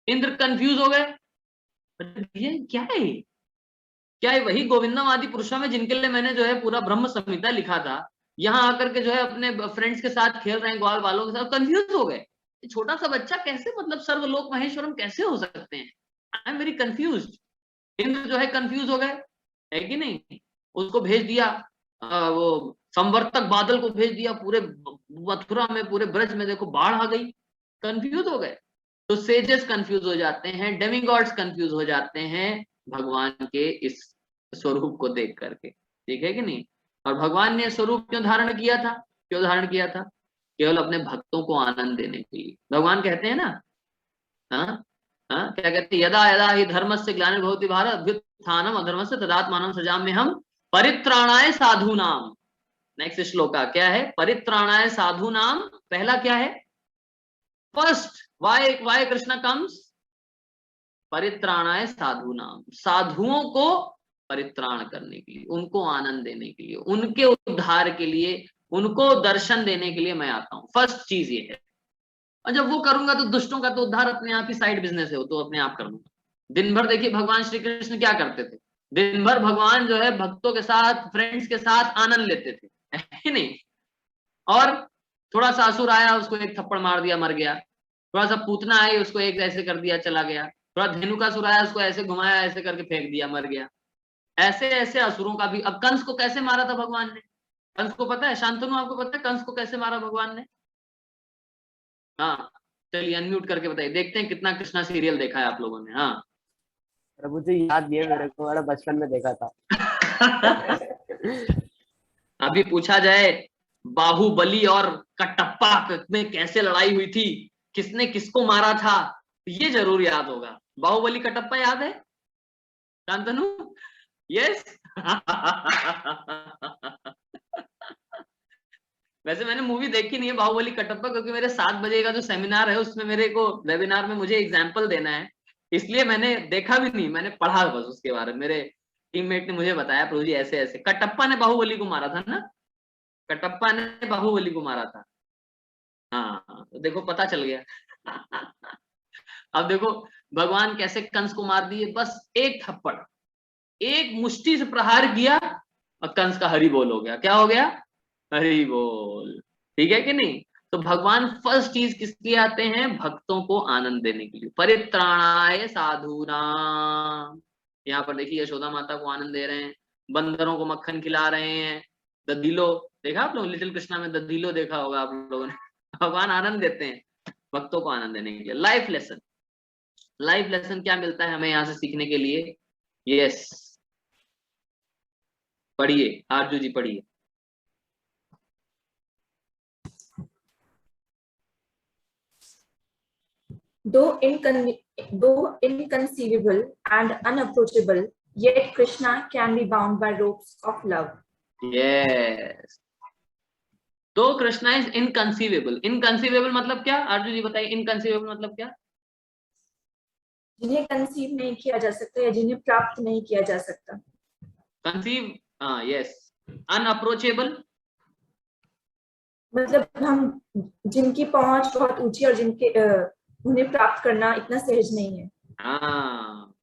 इंद्र कंफ्यूज हो गए. ये क्या है? क्या है? वही गोविंदम आदि पुरुषों में जिनके लिए मैंने जो है पूरा ब्रह्म संहिता लिखा था, यहाँ आकर के जो है अपने फ्रेंड्स के साथ खेल रहे हैं, ग्वाल वालों के साथ. कंफ्यूज हो गए. छोटा सा बच्चा कैसे, मतलब सर्वलोक महेश्वरम कैसे हो सकते हैं? I am very confused. Indra जो है कंफ्यूज हो गए, है कि नहीं? उसको भेज दिया, वो संवर्तक बादल को भेज दिया, पूरे मथुरा में, पूरे ब्रज में देखो बाढ़ आ गई. कंफ्यूज हो गए. तो सेजेस कंफ्यूज हो जाते हैं, डेमिगॉड्स कंफ्यूज हो जाते हैं भगवान के इस स्वरूप को देख करके. ठीक है कि नहीं? और भगवान ने स्वरूप क्यों धारण किया था? क्यों धारण किया था? केवल अपने भक्तों को आनंद देने के लिए. भगवान कहते हैं ना, क्या कहते हैं? यदा यदा ही धर्मस्य ग्लानिर्भवति भारत अभ्युत्थानम अधर्मस्य तदात्मानं सृजाम्यहम् परित्राणाय साधूनाम. नेक्स्ट श्लोका क्या है? परित्राणाय साधूनाम. पहला क्या है? First why Krishna comes? परित्राणाय साधूनाम. साधुओं को परित्राण करने के लिए, उनको आनंद देने के लिए, उनके उद्धार के लिए, उनको दर्शन देने के लिए मैं आता हूं. फर्स्ट चीज ये है. और जब वो करूंगा तो दुष्टों का तो उद्धार अपने आप ही साइड बिजनेस है, वो तो अपने आप कर लूंगा. दिन भर देखिए भगवान श्री कृष्ण क्या करते थे. दिन भर भगवान जो है भक्तों के साथ, फ्रेंड्स के साथ आनंद लेते थे, है नहीं? और थोड़ा सा असुर आया, उसको एक थप्पड़ मार दिया, मर गया. थोड़ा सा पूतना आई, उसको एक ऐसे कर दिया, चला गया. थोड़ा धेनुकासुर आया, उसको ऐसे घुमाया, ऐसे करके फेंक दिया, मर गया. ऐसे ऐसे असुरों का भी. अब कंस को कैसे मारा था भगवान ने? कंस को पता है? शांतनु आपको पता है कंस को कैसे मारा भगवान ने? हाँ, चलिए अनम्यूट करके बताइए. देखते हैं कितना कृष्णा सीरियल देखा है आप लोगों ने. हाँ, प्रभु जी याद नहीं है मेरे को, मेरा बचपन में देखा था. अभी पूछा जाए बाहुबली और कटप्पा में कैसे लड़ाई हुई थी, किसने किसको मारा था, ये जरूर याद होगा. बाहुबली कटप्पा याद है शांतनु? यस. वैसे मैंने मूवी देखी नहीं है बाहुबली कटप्पा, क्योंकि मेरे 7 बजे का जो सेमिनार है उसमें मेरे को वेबिनार में मुझे एग्जाम्पल देना है, इसलिए मैंने देखा भी नहीं. मैंने पढ़ा बस उसके बारे में. मेरे टीममेट ने मुझे बताया प्रभु जी ऐसे ऐसे कटप्पा ने बाहुबली को मारा था ना. कटप्पा ने बाहुबली को मारा था. हाँ, तो देखो पता चल गया. अब देखो भगवान कैसे कंस को मार दिए. बस एक थप्पड़, एक मुष्टि से प्रहार किया और कंस का हरि बोल हो गया. क्या हो गया? हरि बोल. ठीक है कि नहीं? तो भगवान फर्स्ट चीज किसके लिए आते हैं? भक्तों को आनंद देने के लिए. परित्राणाय साधूनाम. यहाँ पर देखिए यशोदा माता को आनंद दे रहे हैं. बंदरों को मक्खन खिला रहे हैं, दधीलो देखा आप लोग, लिटिल कृष्णा में दधीलो देखा होगा आप लोगों ने। भगवान आनंद देते हैं भक्तों को आनंद देने के लिए। लाइफ लेसन, लाइफ लेसन क्या मिलता है हमें यहाँ से सीखने के लिए? यस, पढ़िए आरजू जी पढ़िए। Though inconceivable and unapproachable, yet Krishna can be bound by ropes of love. Yes, तो कृष्णा इज इनकंसीवेबल। इनकंसीवेबल मतलब क्या? आरजू जी बताइए, इनकंसीवेबल मतलब क्या? जिन्हें कंसीव नहीं किया जा सकता या जिन्हें प्राप्त नहीं किया जा सकता। कंसीव, हाँ यस। अनअप्रोचेबल मतलब हम जिनकी पहुंच बहुत ऊंची और जिनके उन्हें प्राप्त करना इतना सहज नहीं है। हाँ,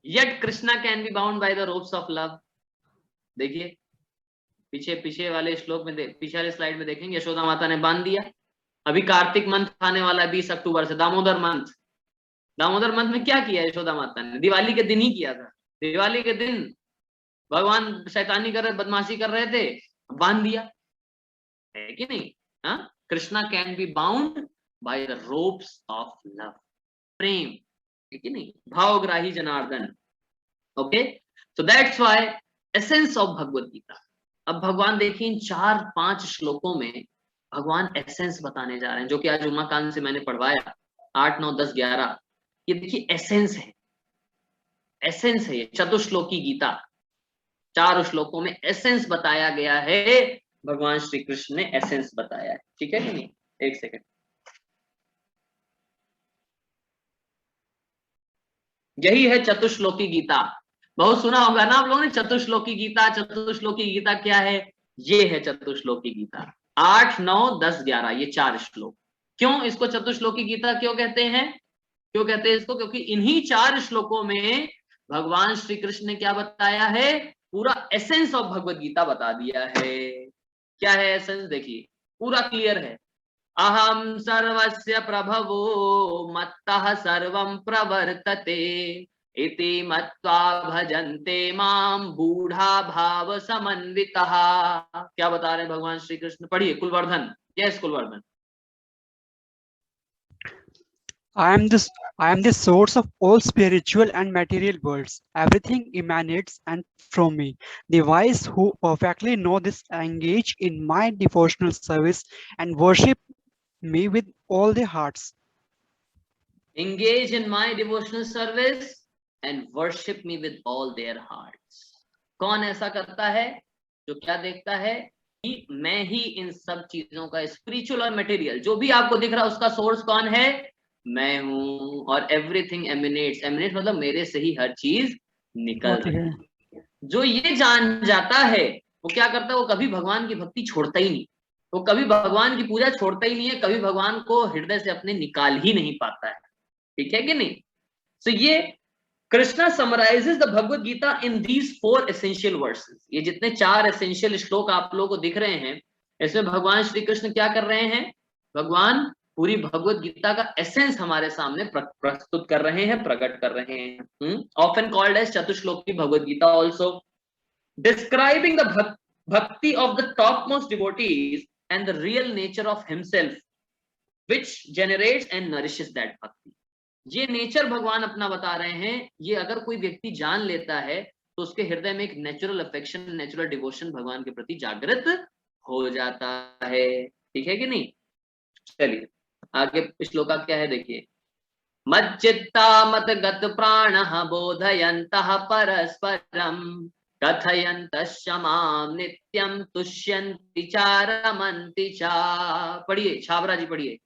yet Krishna can be bound by the ropes of love. देखिए पीछे वाले श्लोक में पीछे वाले स्लाइड में देखेंगे, यशोदा माता ने बांध दिया। अभी कार्तिक मंथ आने वाला है 20 अक्टूबर से, दामोदर मंथ। दामोदर मंथ में क्या किया यशोदा माता ने? दिवाली के दिन ही किया था। दिवाली के दिन भगवान शैतानी कर रहे, बदमाशी कर रहे थे, बांध दिया, है कि नहीं? हाँ, Krishna can be bound by the ropes of love, प्रेम, है कि नहीं? भावग्राही जनार्दन। Okay, so that's why essence of Bhagavad Gita. अब भगवान देखिए इन 4-5 श्लोकों में भगवान एसेंस बताने जा रहे हैं, जो कि आज उमाकांत से मैंने पढ़वाया 8, 9, 10, 11। ये देखिए एसेंस है, एसेंस है ये चतुश्लोकी गीता। 4 श्लोकों में एसेंस बताया गया है, भगवान श्री कृष्ण ने एसेंस बताया है, ठीक है कि नहीं? एक सेकंड, यही है चतुश्लोकी गीता। बहुत सुना होगा ना आप लोगों ने, चतुश्लोकी गीता। चतुश्लोकी गीता क्या है? ये है चतुश्लोकी गीता। 8, 9, 10, 11 ये 4 श्लोक। क्यों इसको चतुश्लोकी गीता क्यों कहते हैं? क्यों कहते हैं इसको? क्योंकि इन्हीं 4 श्लोकों में भगवान श्री कृष्ण ने क्या बताया है? पूरा एसेंस ऑफ भगवत गीता बता दिया है। क्या है एसेंस? देखिए पूरा क्लियर है। अहम सर्वस्य प्रभवो मत्तः सर्वं प्रवर्तते इति मत्वा भजन्ते माम बूढ़ा भाव समन्वितः। क्या बता रहे हैं भगवान श्री कृष्ण? पढ़िए कुलवर्धन। Yes कुलवर्धन। I am the source of all spiritual and material worlds. Everything emanates and from me. The wise who perfectly know this engage in my devotional service and worship me with all their hearts. Engage in my devotional service and worship me with all their hearts. कौन ऐसा करता है? जो क्या देखता है कि मैं ही इन सब चीजों का, स्पिरिचुअल और मटेरियल जो भी आपको दिख रहा है उसका सोर्स कौन है? मैं हूं। और एवरीथिंग एमिनेट्स, एमिनेट मतलब मेरे से ही हर चीज निकल रही है। जो ये जान जाता है वो क्या करता है? वो कभी भगवान की भक्ति छोड़ता ही नहीं, वो कभी भगवान की पूजा छोड़ता ही नहीं है, कभी भगवान को हृदय से अपने निकाल ही नहीं पाता है, ठीक है कि नहीं? तो ये Krishna summarizes the Bhagavad Gita in these 4 essential verses. ये जितने 4 एसेंशियल श्लोक आप लोगों को दिख रहे हैं, इसमें भगवान श्री कृष्ण क्या कर रहे हैं? भगवान पूरी भगवत गीता का एसेंस हमारे सामने प्रस्तुत कर रहे हैं, प्रकट कर रहे हैं। Often called as Chatushloki Bhagavad Gita, also describing the bhakti of the top most devotees and the real nature of himself which generates and nourishes that bhakti। ये नेचर भगवान अपना बता रहे हैं। ये अगर कोई व्यक्ति जान लेता है तो उसके हृदय में एक नेचुरल अफेक्शन, नेचुरल डिवोशन भगवान के प्रति जागृत हो जाता है, ठीक है कि नहीं? चलिए आगे श्लोका क्या है देखिए। मज्जित्ता मत गत प्राणः बोधयन्तः परस्परं कथयन्तश्च मां नित्यं तुष्यन्ति च रमन्ति च। पढ़िए छाबरा जी पढ़िए।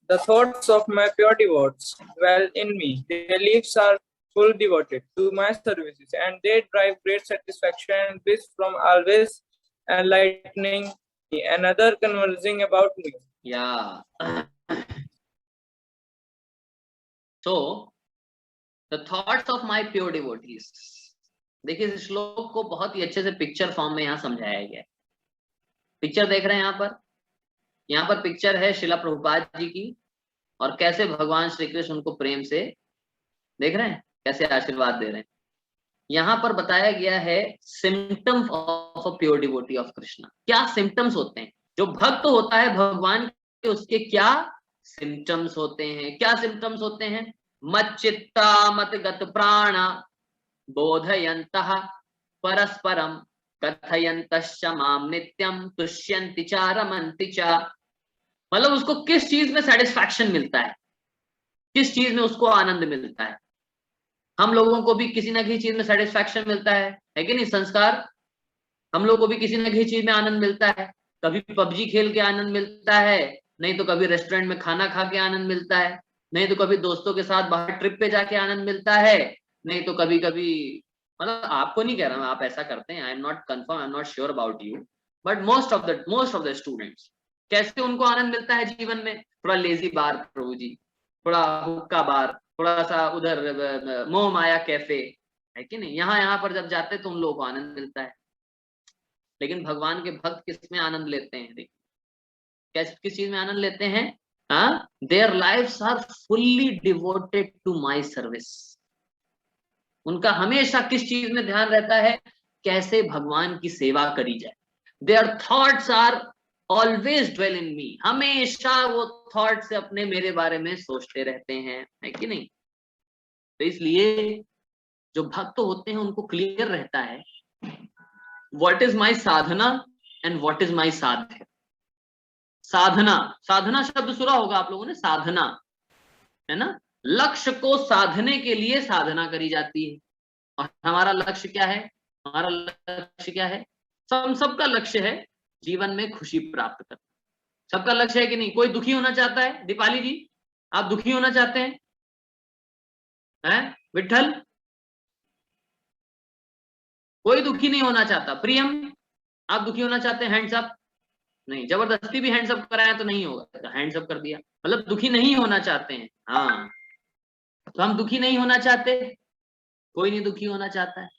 The thoughts of my pure devotees dwell in me. Their lives are full devoted to my services, and they derive great satisfaction and bliss from always enlightening me and other conversing about me. Yeah. So, the thoughts of my pure devotees। देखिए इस श्लोक को बहुत ही अच्छे से picture form में यहाँ समझाया गया है। पिक्चर देख रहे हैं यहाँ पर पिक्चर है शिला प्रभुपाद जी की, और कैसे भगवान श्री कृष्ण उनको प्रेम से, देख रहे हैं कैसे आशीर्वाद दे रहे हैं। यहाँ पर बताया गया है symptoms of a pure devotee of Krishna. क्या सिम्टम्स होते हैं? जो भक्त होता है भगवान के, उसके क्या सिम्टम्स होते हैं? क्या सिम्टम्स होते हैं? मच्चित्ता मत गत प्राणा बोधयन्तः परस्परम कथयन्तश्च माम नित्यम तुष्यन्ति च रमन्ति च। मतलब उसको किस चीज में सेटिस्फैक्शन मिलता है, किस चीज में उसको आनंद मिलता है। हम लोगों को भी किसी ना किसी चीज में सेटिस्फैक्शन मिलता है कि नहीं? संस्कार, हम लोगों को भी किसी ना किसी चीज में आनंद मिलता है। कभी पबजी खेल के आनंद मिलता है, नहीं तो कभी रेस्टोरेंट में खाना खा के आनंद मिलता है, नहीं तो कभी दोस्तों के साथ बाहर ट्रिप पे जाके आनंद मिलता है, नहीं तो कभी कभी, मतलब आपको नहीं कह रहा मैं आप ऐसा करते हैं, I am not confirm, I am not sure about you, but most of the students कैसे उनको आनंद मिलता है जीवन में? थोड़ा लेजी बार प्रभु जी, थोड़ा हुक्का बार, थोड़ा सा उधर मोह माया कैफे, है कि नहीं? यहाँ पर जब जाते तो उन लोगों को आनंद मिलता है। लेकिन भगवान के भक्त किस में आनंद लेते हैं? देखिए किस चीज में आनंद लेते हैं? Their lives are fully devoted to my service. उनका हमेशा किस चीज में ध्यान रहता है? कैसे भगवान की सेवा करी जाए। Their thoughts are always dwell in me. हमेशा वो थॉट से अपने मेरे बारे में सोचते रहते हैं, है कि नहीं? तो इसलिए जो भक्त होते हैं उनको क्लियर रहता है what is my Sadhana and what is my साध्य। साधना, साधना शब्द सुना होगा आप लोगों ने, साधना है ना? लक्ष्य को साधने के लिए साधना करी जाती है। और हमारा लक्ष्य क्या है? हमारा लक्ष्य क्या है? सबका लक्ष्य है जीवन में खुशी प्राप्त करना। सबका लक्ष्य है कि नहीं? कोई दुखी होना चाहता है? दीपाली जी आप दुखी होना चाहते हैं? विठल, कोई दुखी नहीं होना चाहता। प्रियम आप दुखी होना चाहते हैं? Hands up. नहीं, जबरदस्ती भी हैंड्स अप कराया तो नहीं होगा, तो हैंड्स अप कर दिया, मतलब दुखी नहीं होना चाहते हैं। हाँ, तो हम दुखी नहीं होना चाहते, कोई नहीं दुखी होना चाहता है।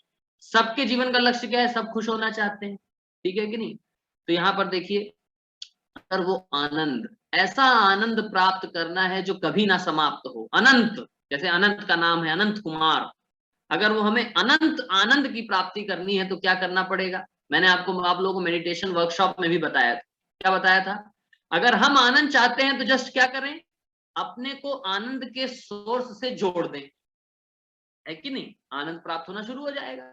सबके जीवन का लक्ष्य क्या है? सब खुश होना चाहते हैं, ठीक है कि नहीं? तो यहाँ पर देखिए, अगर वो आनंद, ऐसा आनंद प्राप्त करना है जो कभी ना समाप्त हो, अनंत, जैसे अनंत का नाम है अनंत कुमार, अगर वो हमें अनंत आनंद की प्राप्ति करनी है तो क्या करना पड़ेगा? मैंने आप लोगों को मेडिटेशन वर्कशॉप में भी बताया था। क्या बताया था? अगर हम आनंद चाहते हैं तो जस्ट क्या करें? अपने को आनंद के सोर्स से जोड़ दें, है कि नहीं? आनंद प्राप्त होना शुरू हो जाएगा,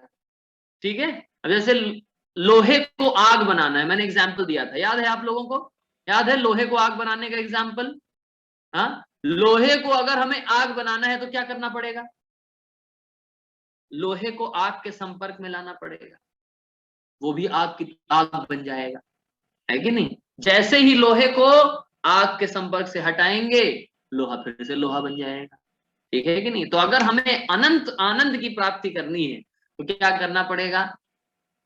ठीक है? अब जैसे लोहे को आग बनाना है, मैंने एग्जाम्पल दिया था, याद है आप लोगों को? याद है लोहे को आग बनाने का एग्जाम्पल? हाँ, लोहे को अगर हमें आग बनाना है तो क्या करना पड़ेगा? लोहे को आग के संपर्क में लाना पड़ेगा, वो भी आग बन जाएगा, है कि नहीं? जैसे ही लोहे को आग के संपर्क से हटाएंगे, लोहा फिर से लोहा बन जाएगा, ठीक है कि नहीं? तो अगर हमें अनंत आनंद की प्राप्ति करनी है तो क्या करना पड़ेगा?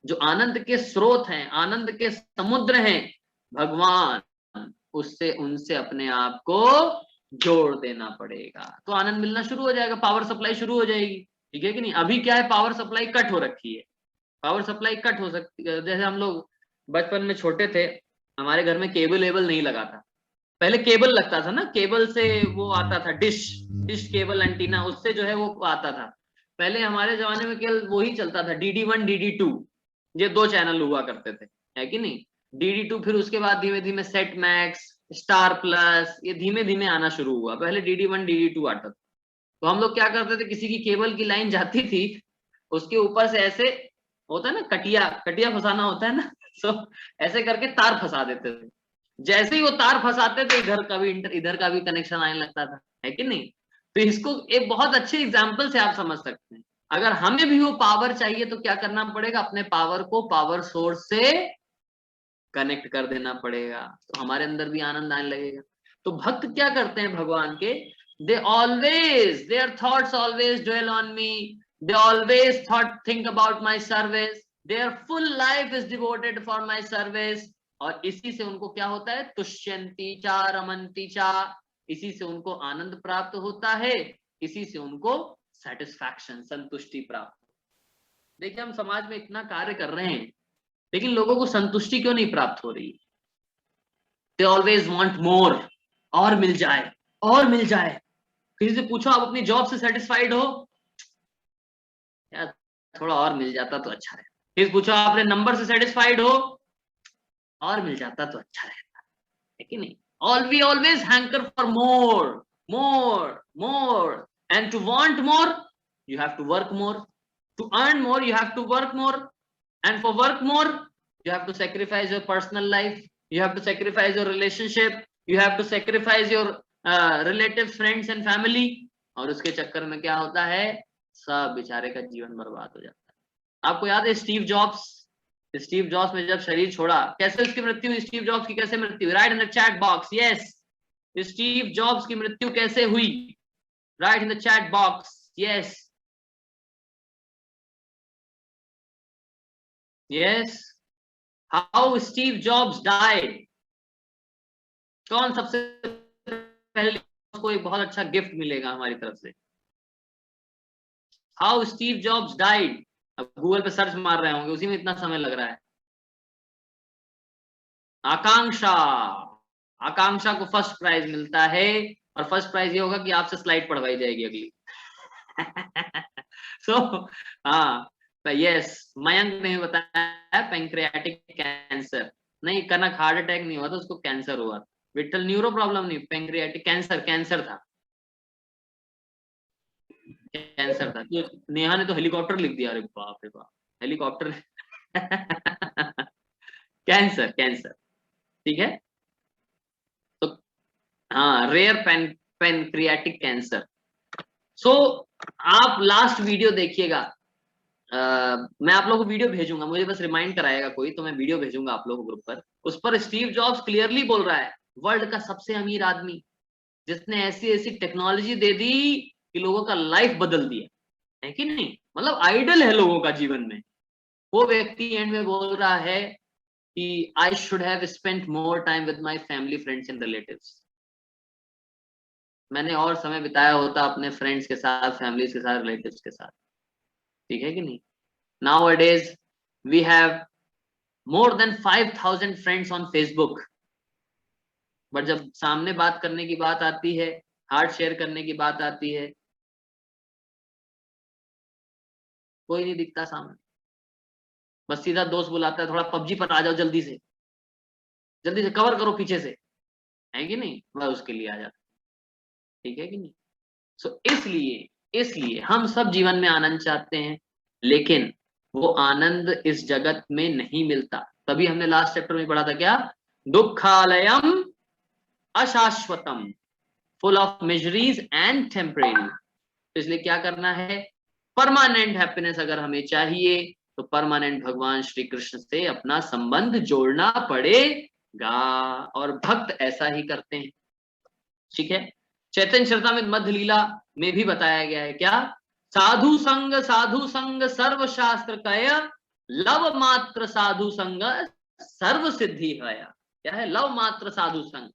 जो आनंद के स्रोत हैं, आनंद के समुद्र हैं भगवान, उससे उनसे अपने आप को जोड़ देना पड़ेगा, तो आनंद मिलना शुरू हो जाएगा, पावर सप्लाई शुरू हो जाएगी, ठीक है कि नहीं? अभी क्या है? पावर सप्लाई कट हो रखी है, पावर सप्लाई कट हो सकती है। जैसे हम लोग बचपन में छोटे थे, हमारे घर में केबल वेबल नहीं लगा था, पहले केबल लगता था ना, केबल से वो आता था, डिश केबल एंटीना, उससे जो है वो आता था। पहले हमारे जमाने में केवल वही चलता था, DD1 DD2, ये 2 चैनल हुआ करते थे, है कि नहीं? DD2, फिर उसके बाद धीमे धीमे सेट मैक्स, स्टार प्लस, ये धीमे धीमे आना शुरू हुआ। पहले DD1 DD2 आता था। तो हम लोग क्या करते थे, किसी की केबल की लाइन जाती थी, उसके ऊपर से ऐसे होता है ना, कटिया फंसाना होता है ना, तो ऐसे करके तार फंसा देते थे। जैसे ही वो तार फंसाते थे, इधर का भी कनेक्शन आने लगता था, है कि नहीं? तो इसको एक बहुत अच्छे एग्जाम्पल से आप समझ सकते हैं। अगर हमें भी वो पावर चाहिए तो क्या करना पड़ेगा? अपने पावर को पावर सोर्स से कनेक्ट कर देना पड़ेगा, तो हमारे अंदर भी आनंद आने लगेगा। तो भक्त क्या करते हैं भगवान के? their thoughts always dwell on me, they always think about my service, their full life is devoted for my service, और इसी से उनको क्या होता है? तुष्यन्ति चा रमन्ति चा, इसी से उनको आनंद प्राप्त होता है, इसी से उनको सेटिस्फैक्शन, संतुष्टि प्राप्त। देखिए, हम समाज में इतना कार्य कर रहे हैं, लेकिन लोगों को संतुष्टि क्यों नहीं प्राप्त हो रही? दे ऑलवेज वांट मोर, और मिल जाए, और मिल जाए। किसी से पूछो आप अपनी जॉब से सेटिस्फाइड हो? यार थोड़ा और मिल जाता तो अच्छा रहता। फिर पूछो आपने नंबर से सेटिस्फाइड हो, और मिल जाता तो अच्छा रहता है कि नहीं। always hanker for more and to want more you have to work more, to earn more you have to work more, and for work more you have to sacrifice your personal life, you have to sacrifice your relationship, you have to sacrifice your relatives, friends and family। और उसके चक्कर में क्या होता है, सब बेचारे का जीवन बर्बाद हो जाता है। आपको याद है स्टीव जॉब्स ने जब शरीर छोड़ा, कैसे उसकी मृत्यु हुई, स्टीव जॉब्स की कैसे मृत्यु हुई, right in the chat box. Yes, Steve jobs की मृत्यु कैसे हुई, right in the chat box. Yes yes, how Steve jobs died. कौन सबसे पहले, उसको एक बहुत अच्छा गिफ्ट मिलेगा हमारी तरफ से। हाउ स्टीव जॉब्स डाइड, अब गूगल पे सर्च मार रहे होंगे, उसी में इतना समय लग रहा है। आकांक्षा को फर्स्ट प्राइज मिलता है, और फर्स्ट प्राइज ये होगा कि आपसे स्लाइड पढ़वाई जाएगी अगली। हाँ यस, मयंक ने बताया पैंक्रियाटिक कैंसर, नहीं कनक हार्ट अटैक नहीं हुआ था, उसको कैंसर हुआ। विट्ठल न्यूरो प्रॉब्लम नहीं, पैंक्रियाटिक कैंसर था। नेहा ने तो हेलीकॉप्टर लिख दिया, अरे बाप रे बाप, हेलीकॉप्टर। कैंसर ठीक है। तो हाँ, रेयर पैनक्रियाटिक कैंसर। सो आप लास्ट वीडियो देखिएगा, मैं आप लोगों को वीडियो भेजूंगा, मुझे बस रिमाइंड कराएगा कोई, तो मैं वीडियो भेजूंगा आप लोगों को ग्रुप पर। उस पर स्टीव जॉब्स क्लियरली बोल रहा है, वर्ल्ड का सबसे अमीर आदमी, जिसने ऐसी टेक्नोलॉजी दे दी कि लोगों का लाइफ बदल दिया, है कि नहीं, मतलब आइडल है लोगों का जीवन में। वो व्यक्ति एंड में बोल रहा है कि I should have spent more time with my family, friends and relatives. मैंने और समय बिताया होता अपने फ्रेंड्स के साथ, फैमिलीज के साथ, रिलेटिव्स के साथ, ठीक है कि नहीं। Nowadays we have more than 5,000 friends on Facebook, but जब सामने बात करने की बात आती है, हार्ट शेयर करने की बात आती है, कोई नहीं दिखता सामने। बस सीधा दोस्त बुलाता है, थोड़ा पबजी पर आ जाओ, जल्दी से कवर करो पीछे से, है कि नहीं, वह उसके लिए आ जाता, ठीक है कि नहीं। सो इसलिए हम सब जीवन में आनंद चाहते हैं, लेकिन वो आनंद इस जगत में नहीं मिलता। तभी हमने लास्ट चैप्टर में पढ़ा था क्या, दुखालयम अशाश्वतम, full of miseries and temporary. इसलिए क्या करना है, परमानेंट हैप्पीनेस अगर हमें चाहिए तो परमानेंट भगवान श्री कृष्ण से अपना संबंध जोड़ना पड़ेगा, और भक्त ऐसा ही करते हैं, ठीक है। चैतन्य चरितामृत मध्य लीला में भी बताया गया है क्या, साधु संग सर्व शास्त्र कय, लव मात्र साधु संग सर्व सिद्धि है। क्या है, लव मात्र साधु संग,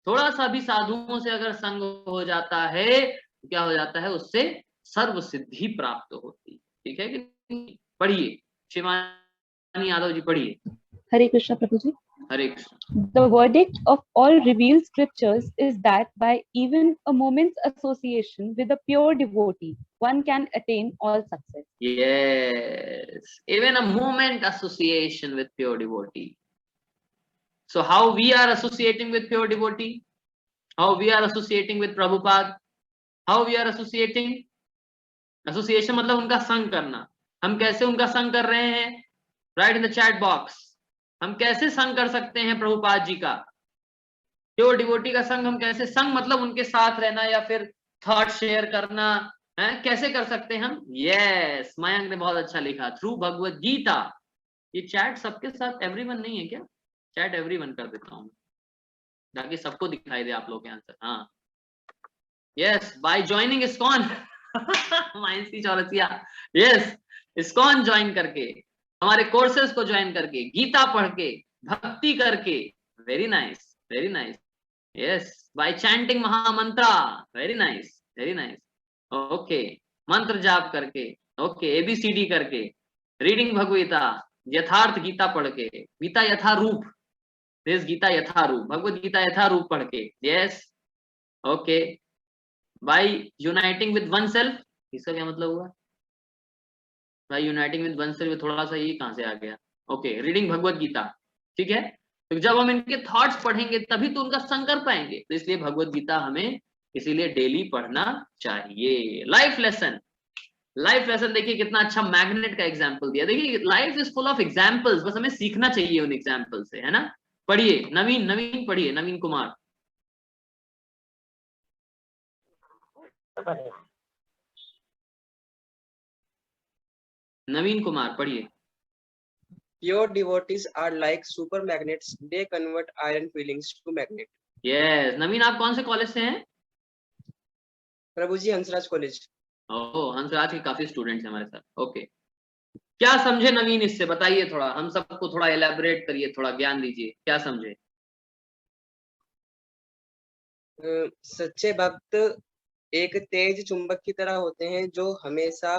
थोड़ा सा भी साधुओं से अगर संग हो जाता है तो क्या हो जाता है, उससे सर्व सिद्धि प्राप्त होती है, ठीक है कि। पढ़िए शिवानी यादव जी, पढ़िए। हरे कृष्ण प्रभु जी। हरे Krishna. The verdict of all revealed scriptures is that by even a moment's association with a pure devotee, one can attain all success. Yes, even a moment association with pure devotee. So how we are associating with pure devotee? How we are associating with Prabhupada? How we are associating? Association मतलब उनका संग करना। हम कैसे उनका संग कर रहे हैं? Write in the chat box. हम कैसे संग कर सकते हैं प्रभुपाद जी का, प्योर डिवोटी का संग हम कैसे, संग मतलब उनके साथ रहना या फिर थॉट शेयर करना, है कैसे कर सकते हैं हम। यस, मयंक ने बहुत अच्छा लिखा, थ्रू भगवत गीता। ये चैट सबके साथ एवरीवन नहीं है क्या, चैट एवरीवन कर देता हूँ ताकि सबको दिखाई दे आप लोग के आंसर। हाँ यस, बाय ज्वाइनिंग इस्कॉन। माइंसी चौरसिया, यस, इस्कॉन ज्वाइन करके, हमारे कोर्सेज को ज्वाइन करके, गीता पढ़ के, भक्ति करके, very nice very nice. Yes, by chanting mahamantra, very nice very nice. Okay, मंत्र जाप करके, ओके, एबीसीडी करके, रीडिंग भगवगीता, यथार्थ गीता पढ़ के, गीता यथारूप, दिस गीता यथारूप, भगवत गीता यथारूप पढ़ के। Yes, okay, by uniting with one self, इसका क्या मतलब हुआ, भाई यूनाइटिंग विद वन से थोड़ा सा ये कहां से आ गया? ओके, रीडिंग भगवत गीता, ठीक है। तो जब हम इनके थॉट्स पढ़ेंगे तभी तो उनका संग कर पाएंगे, तो इसलिए भगवत गीता हमें इसीलिए डेली पढ़ना चाहिए। लाइफ लेसन, लाइफ लेसन देखिए कितना अच्छा मैग्नेट का एग्जांपल दिया। देखिए life is full of examples, बस हमें सीखना चाहिए उन एग्जांपल से, है ना। पढ़िए नवीन पढ़िए, नवीन कुमार। नवीन कुमार पढ़िए। Pure devotees are like super magnets. They convert iron feelings to magnet. Yes Naveen, आप कौन से कॉलेज से हैं? प्रभु जी, हंसराज कॉलेज। ओह, हंसराज के काफी स्टूडेंट्स हैं हमारे साथ। ओके, क्या समझे नवीन इससे, बताइए थोड़ा, हम सबको थोड़ा एलैबोरेट करिए, थोड़ा ज्ञान दीजिए, क्या समझे? सच्चे भक्त एक तेज चुंबक की तरह होते हैं जो हमेशा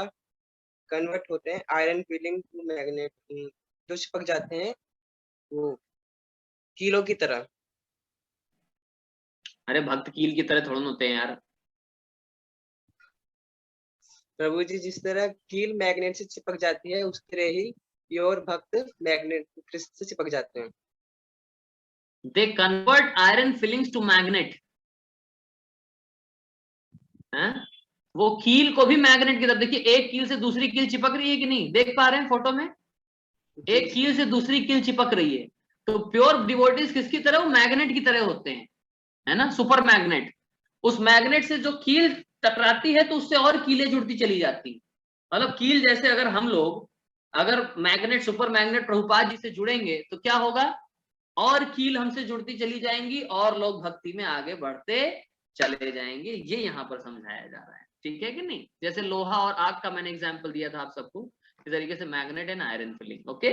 कन्वर्ट होते हैं आयरन फीलिंग टू मैग्नेट, जो चिपक जाते हैं वो कीलों की तरह। अरे भक्त कील की तरह थोड़ा होते हैं यार। प्रभु जी, जिस तरह कील मैग्नेट से चिपक जाती है उस तरह ही प्योर भक्त मैग्नेट कृष्ण से चिपक जाते हैं। They convert iron feelings to magnet. वो कील को भी मैग्नेट की तरफ, देखिए एक कील से दूसरी कील चिपक रही है कि नहीं, देख पा रहे हैं फोटो में, एक कील से दूसरी कील चिपक रही है। तो प्योर डिवोटीज किसकी तरह? वो मैग्नेट की तरह होते हैं, है ना, सुपर मैग्नेट। उस मैग्नेट से जो कील टकराती है तो उससे और कीलें जुड़ती चली जाती, मतलब कील जैसे अगर हम लोग अगर magnet super magnet Prabhupada ji से जुड़ेंगे तो क्या होगा, और कील हमसे जुड़ती चली जाएंगी और लोग भक्ति में आगे बढ़ते चले जाएंगे। ये यहाँ पर समझाया जा रहा है, ठीक है कि नहीं। जैसे लोहा और आग का मैंने एग्जांपल दिया था आप सबको, इस तरीके से magnet and iron feeling. Okay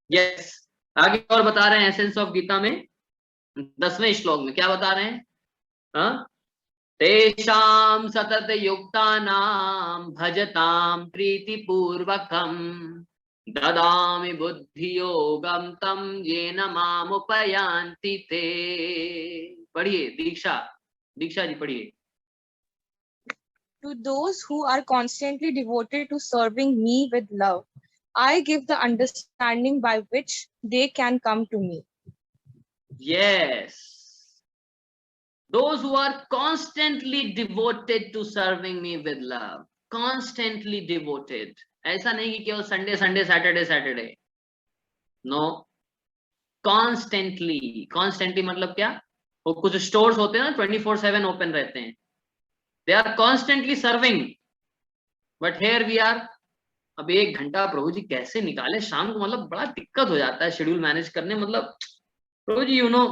yes, आगे और बता रहे हैं एसेंस ऑफ गीता में 10वें श्लोक में क्या बता रहे हैं? तेषां सतत युक्तानां भजतां प्रीतिपूर्वकं ददामि बुद्धियोगं तं येन मामुपयान्ति ते। पढ़िए दीक्षा जी पढ़िए। To those who are constantly devoted to serving me with love, I give the understanding by which they can come to me. Yes. Those who are constantly devoted to serving me with love. Constantly devoted. ऐसा नहीं कि केवल Sunday Sunday Saturday Saturday, no, constantly. Constantly मतलब क्या? वो कुछ stores होते हैं ना 24/7 ओपन रहते हैं, they are constantly serving, but here we are. अब 1 घंटा प्रभु जी कैसे निकाले शाम को, मतलब बड़ा दिक्कत हो जाता है शेड्यूल मैनेज करने। मतलब प्रभु जी, you know,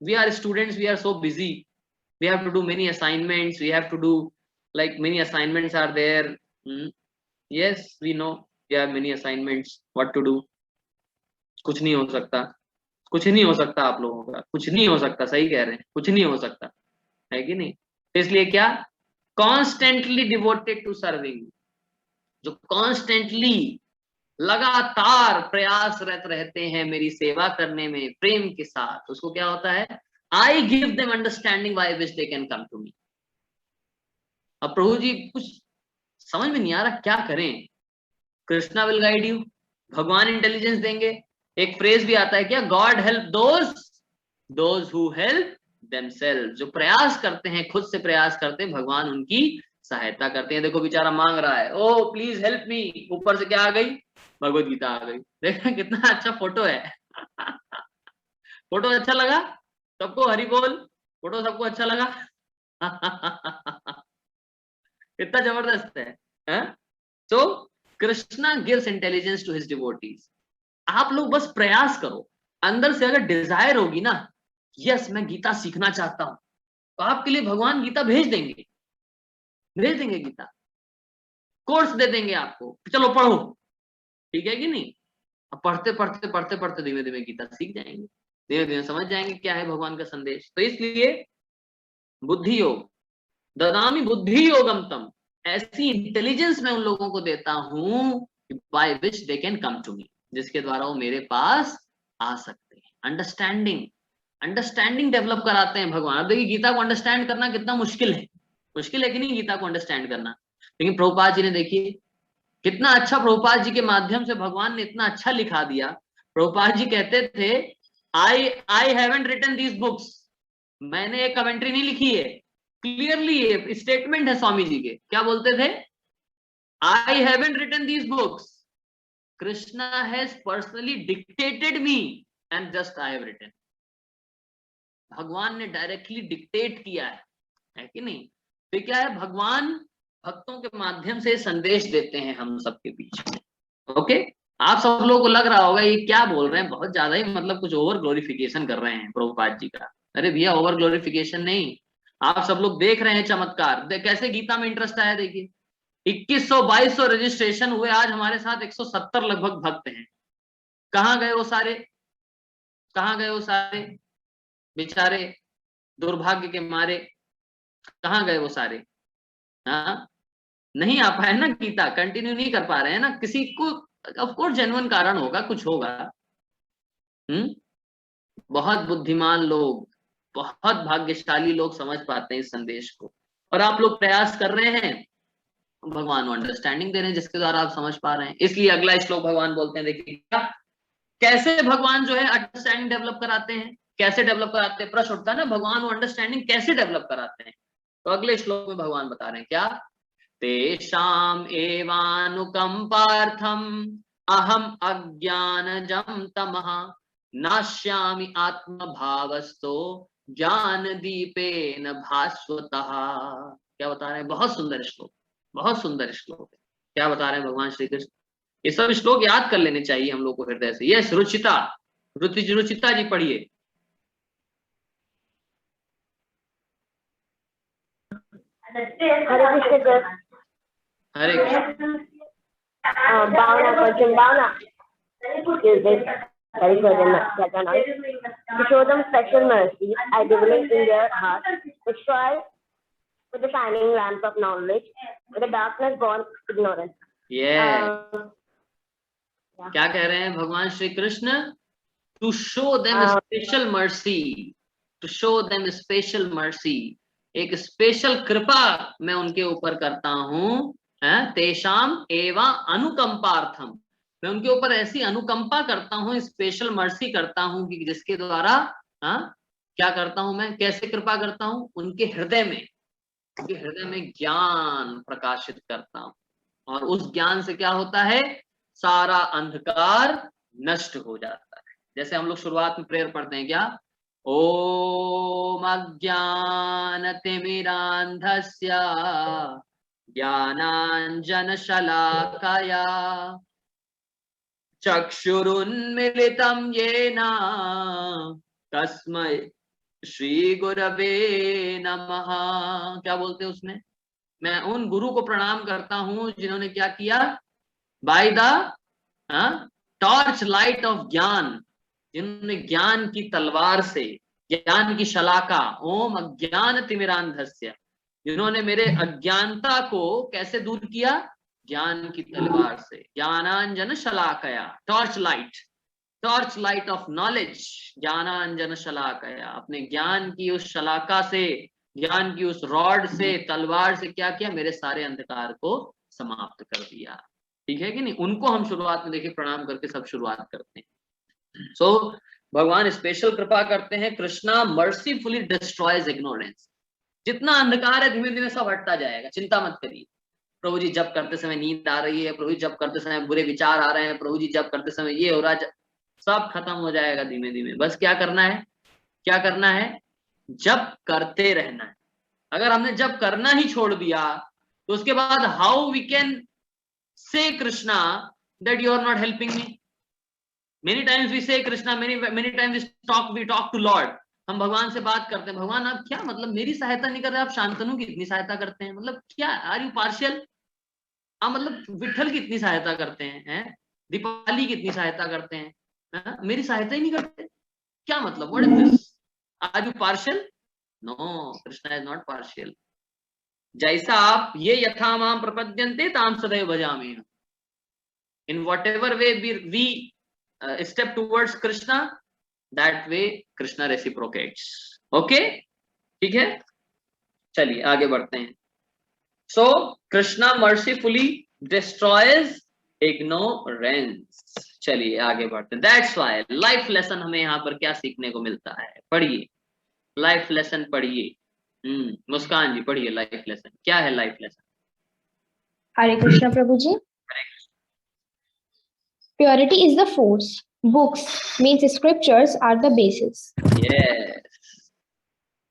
we are students, we are so busy, we have to do many assignments, we have to do like many assignments are there. Yes, we know we have many assignments, what to do. कुछ नहीं हो सकता, कुछ नहीं हो सकता आप लोगों का, कुछ नहीं हो सकता, सही कह रहे हैं, कुछ नहीं हो सकता, है कि नहीं। तो इसलिए क्या, कॉन्स्टेंटली डिवोटेड टू सर्विंग, जो कॉन्स्टेंटली लगातार प्रयासरत रहते हैं मेरी सेवा करने में प्रेम के साथ, उसको क्या होता है? I give them understanding by which they can come to me. अब प्रभु जी कुछ समझ में नहीं आ रहा, क्या करें? कृष्णा विल गाइड यू, भगवान इंटेलिजेंस देंगे। एक फ्रेज भी आता है क्या, God help those who help themselves. जो प्रयास करते हैं, खुद से प्रयास करते हैं, भगवान उनकी सहायता करते हैं। देखो बेचारा मांग रहा है, ओ प्लीज हेल्प मी, ऊपर से क्या आ गई? भगवत गीता आ गई। देखा कितना अच्छा फोटो है। फोटो अच्छा लगा सबको? हरि बोल, फोटो सबको अच्छा लगा? कितना जबरदस्त है। तो Krishna gives intelligence to his devotees. आप लोग बस प्रयास करो, अंदर से अगर डिजायर होगी ना, यस मैं गीता सीखना चाहता हूं, तो आपके लिए भगवान गीता भेज देंगे गीता, कोर्स दे देंगे आपको, चलो पढ़ो, ठीक है कि नहीं। अब पढ़ते पढ़ते पढ़ते पढ़ते धीमे धीमे गीता सीख जाएंगे, धीमे धीमे समझ जाएंगे क्या है भगवान का संदेश। तो इसलिए बुद्धि योग, ददामी बुद्धि योगम तम, ऐसी इंटेलिजेंस मैं उन लोगों को देता हूं by which they can come to me, जिसके द्वारा वो मेरे पास आ सकते हैं। अंडरस्टैंडिंग डेवलप कराते हैं भगवान। अब देखिए गीता को अंडरस्टैंड करना कितना मुश्किल है कि नहीं, गीता को अंडरस्टैंड करना। लेकिन प्रभुपाद जी ने देखिए कितना अच्छा प्रभुपाद जी के माध्यम से भगवान ने इतना अच्छा लिखा दिया। प्रभुपाद जी कहते थे I haven't written these books, मैंने एक कमेंट्री नहीं लिखी है, क्लियरली ये स्टेटमेंट है स्वामी जी के। क्या बोलते थे? I haven't written these books, Krishna has personally dictated me and just I have written. भगवान ने डायरेक्टली डिक्टेट किया है कि नहीं? तो क्या है, भगवान भक्तों के माध्यम से संदेश देते हैं हम सबके बीच में। ओके, आप सब लोगों को लग रहा होगा ये क्या बोल रहे हैं, बहुत ज्यादा ही मतलब कुछ ओवर ग्लोरिफिकेशन कर रहे हैं प्रभुपाद जी का। अरे भैया, ओवर ग्लोरिफिकेशन नहीं, आप सब लोग देख रहे हैं चमत्कार, कैसे गीता में इंटरेस्ट आया। देखिए 2100-2200 रजिस्ट्रेशन हुए, आज हमारे साथ 170 लगभग भक्त हैं। कहाँ गए वो सारे? कहाँ गए वो सारे बेचारे, दुर्भाग्य के मारे कहाँ गए वो सारे? हाँ, नहीं आ पाए ना, गीता कंटिन्यू नहीं कर पा रहे हैं ना। किसी को ऑफ कोर्स जेन्युइन कारण होगा, कुछ होगा। बहुत बुद्धिमान लोग, बहुत भाग्यशाली लोग समझ पाते हैं इस संदेश को, और आप लोग प्रयास कर रहे हैं, भगवान को अंडरस्टैंडिंग दे रहे हैं जिसके द्वारा आप समझ पा रहे हैं। इसलिए अगला श्लोक भगवान बोलते हैं, देखिए कैसे भगवान जो है अंडरस्टैंडिंग डेवलप कराते हैं। कैसे डेवलप कराते हैं? प्रश्न उठता है ना, भगवान वो अंडरस्टैंडिंग कैसे डेवलप कराते हैं? तो अगले श्लोक में भगवान बता रहे हैं क्या? तेषाम एवानुकंपार्थम अहम अज्ञानजं तमः नाश्यामि आत्मभावस्तो ज्ञान दीपेन भास्वतः। क्या बता रहे हैं? बहुत सुंदर श्लोक, बहुत सुंदर श्लोक है। क्या बता रहे हैं भगवान श्री कृष्ण? ये सब श्लोक याद कर लेने चाहिए हम लोग को हृदय से। यस, रुचिता, रुचिता जी पढ़िए। हरे कृष्ण। हरे कृष्ण। भावना question, Bhavna. Sorry for the background noise. To show them special mercy, I developed in their heart, destroy with the shining lamp of knowledge, with the darkness born ignorance. क्या कह रहे हैं भगवान Shri Krishna? To show them special mercy, to show them special mercy, एक special कृपा मैं उनके ऊपर करता हूँ। तेषाम एवा अनुकंपार्थम, मैं उनके ऊपर ऐसी अनुकंपा करता हूँ, स्पेशल मर्सी करता हूँ कि जिसके द्वारा क्या करता हूँ मैं? कैसे कृपा करता हूँ? उनके हृदय में ज्ञान प्रकाशित करता हूँ, और उस ज्ञान से क्या होता है? सारा अंधकार नष्ट हो जाता है। जैसे हम लोग शुरुआत में प्रेयर पढ़ते हैं क्या? ओम अज्ञानतिमिरान्धस्य ज्ञानाञ्जनशलाकया चक्षुरुन्मीलितं येन तस्मै श्री गुरवे नमः। क्या बोलते हैं उसमें? मैं उन गुरु को प्रणाम करता हूं जिन्होंने क्या किया? By the torch light of ज्ञान, जिन्होंने ज्ञान की तलवार से, ज्ञान की शलाका, ओम अज्ञान तिमिरांधस्य, जिन्होंने मेरे अज्ञानता को कैसे दूर किया? ज्ञान की तलवार से। ज्ञानांजन शलाकया, टॉर्च लाइट ऑफ नॉलेज, ज्ञानांजन शलाकया, अपने ज्ञान की उस शलाका से, ज्ञान की उस रॉड से, तलवार से क्या किया? मेरे सारे अंधकार को समाप्त कर दिया। ठीक है कि नहीं? उनको हम शुरुआत में देखिए प्रणाम करके सब शुरुआत करते हैं। सो भगवान स्पेशल कृपा करते हैं। Krishna mercifully destroys ignorance. जितना अंधकार है धीमे धीमे सब हटता जाएगा, चिंता मत करिए। प्रभु जी जब करते समय नींद आ रही है, प्रभु जी जब करते समय बुरे विचार आ रहे हैं, प्रभु जी जब करते समय ये हो रहा है, सब खत्म हो जाएगा धीमे धीमे। बस क्या करना है? क्या करना है? जब करते रहना है। अगर हमने जब करना ही छोड़ दिया तो उसके बाद how we can say Krishna that you are not helping me. Many times we say Krishna, many times we talk to Lord. हम भगवान से बात करते हैं, भगवान आप क्या मतलब मेरी सहायता नहीं कर रहे, आप शांतनु की इतनी सहायता करते हैं, मतलब क्या? Are you partial? आप मतलब विठल की इतनी सहायता करते हैं, दीपाली की इतनी सहायता करते हैं, मेरी सहायता ही नहीं करते, क्या मतलब? What is this? Are you partial? No, Krishna is not partial. जैसा आप ये यथा माम प्रपद्यन्ते ताम सदैव भजामि, in whatever way we step towards Krishna, that way Krishna reciprocates. Okay, ठीक है, चलिए आगे बढ़ते हैं। So Krishna mercifully destroys ignorance. चलिए आगे बढ़ते हैं. That's why लाइफ लेसन हमें यहाँ पर क्या सीखने को मिलता है. पढ़िए लाइफ लेसन पढ़िए. मुस्कान जी पढ़िए लाइफ लेसन. क्या है life lesson? Hare Krishna Prabhu ji. Purity is the force. Books means scriptures are the basis. Yes.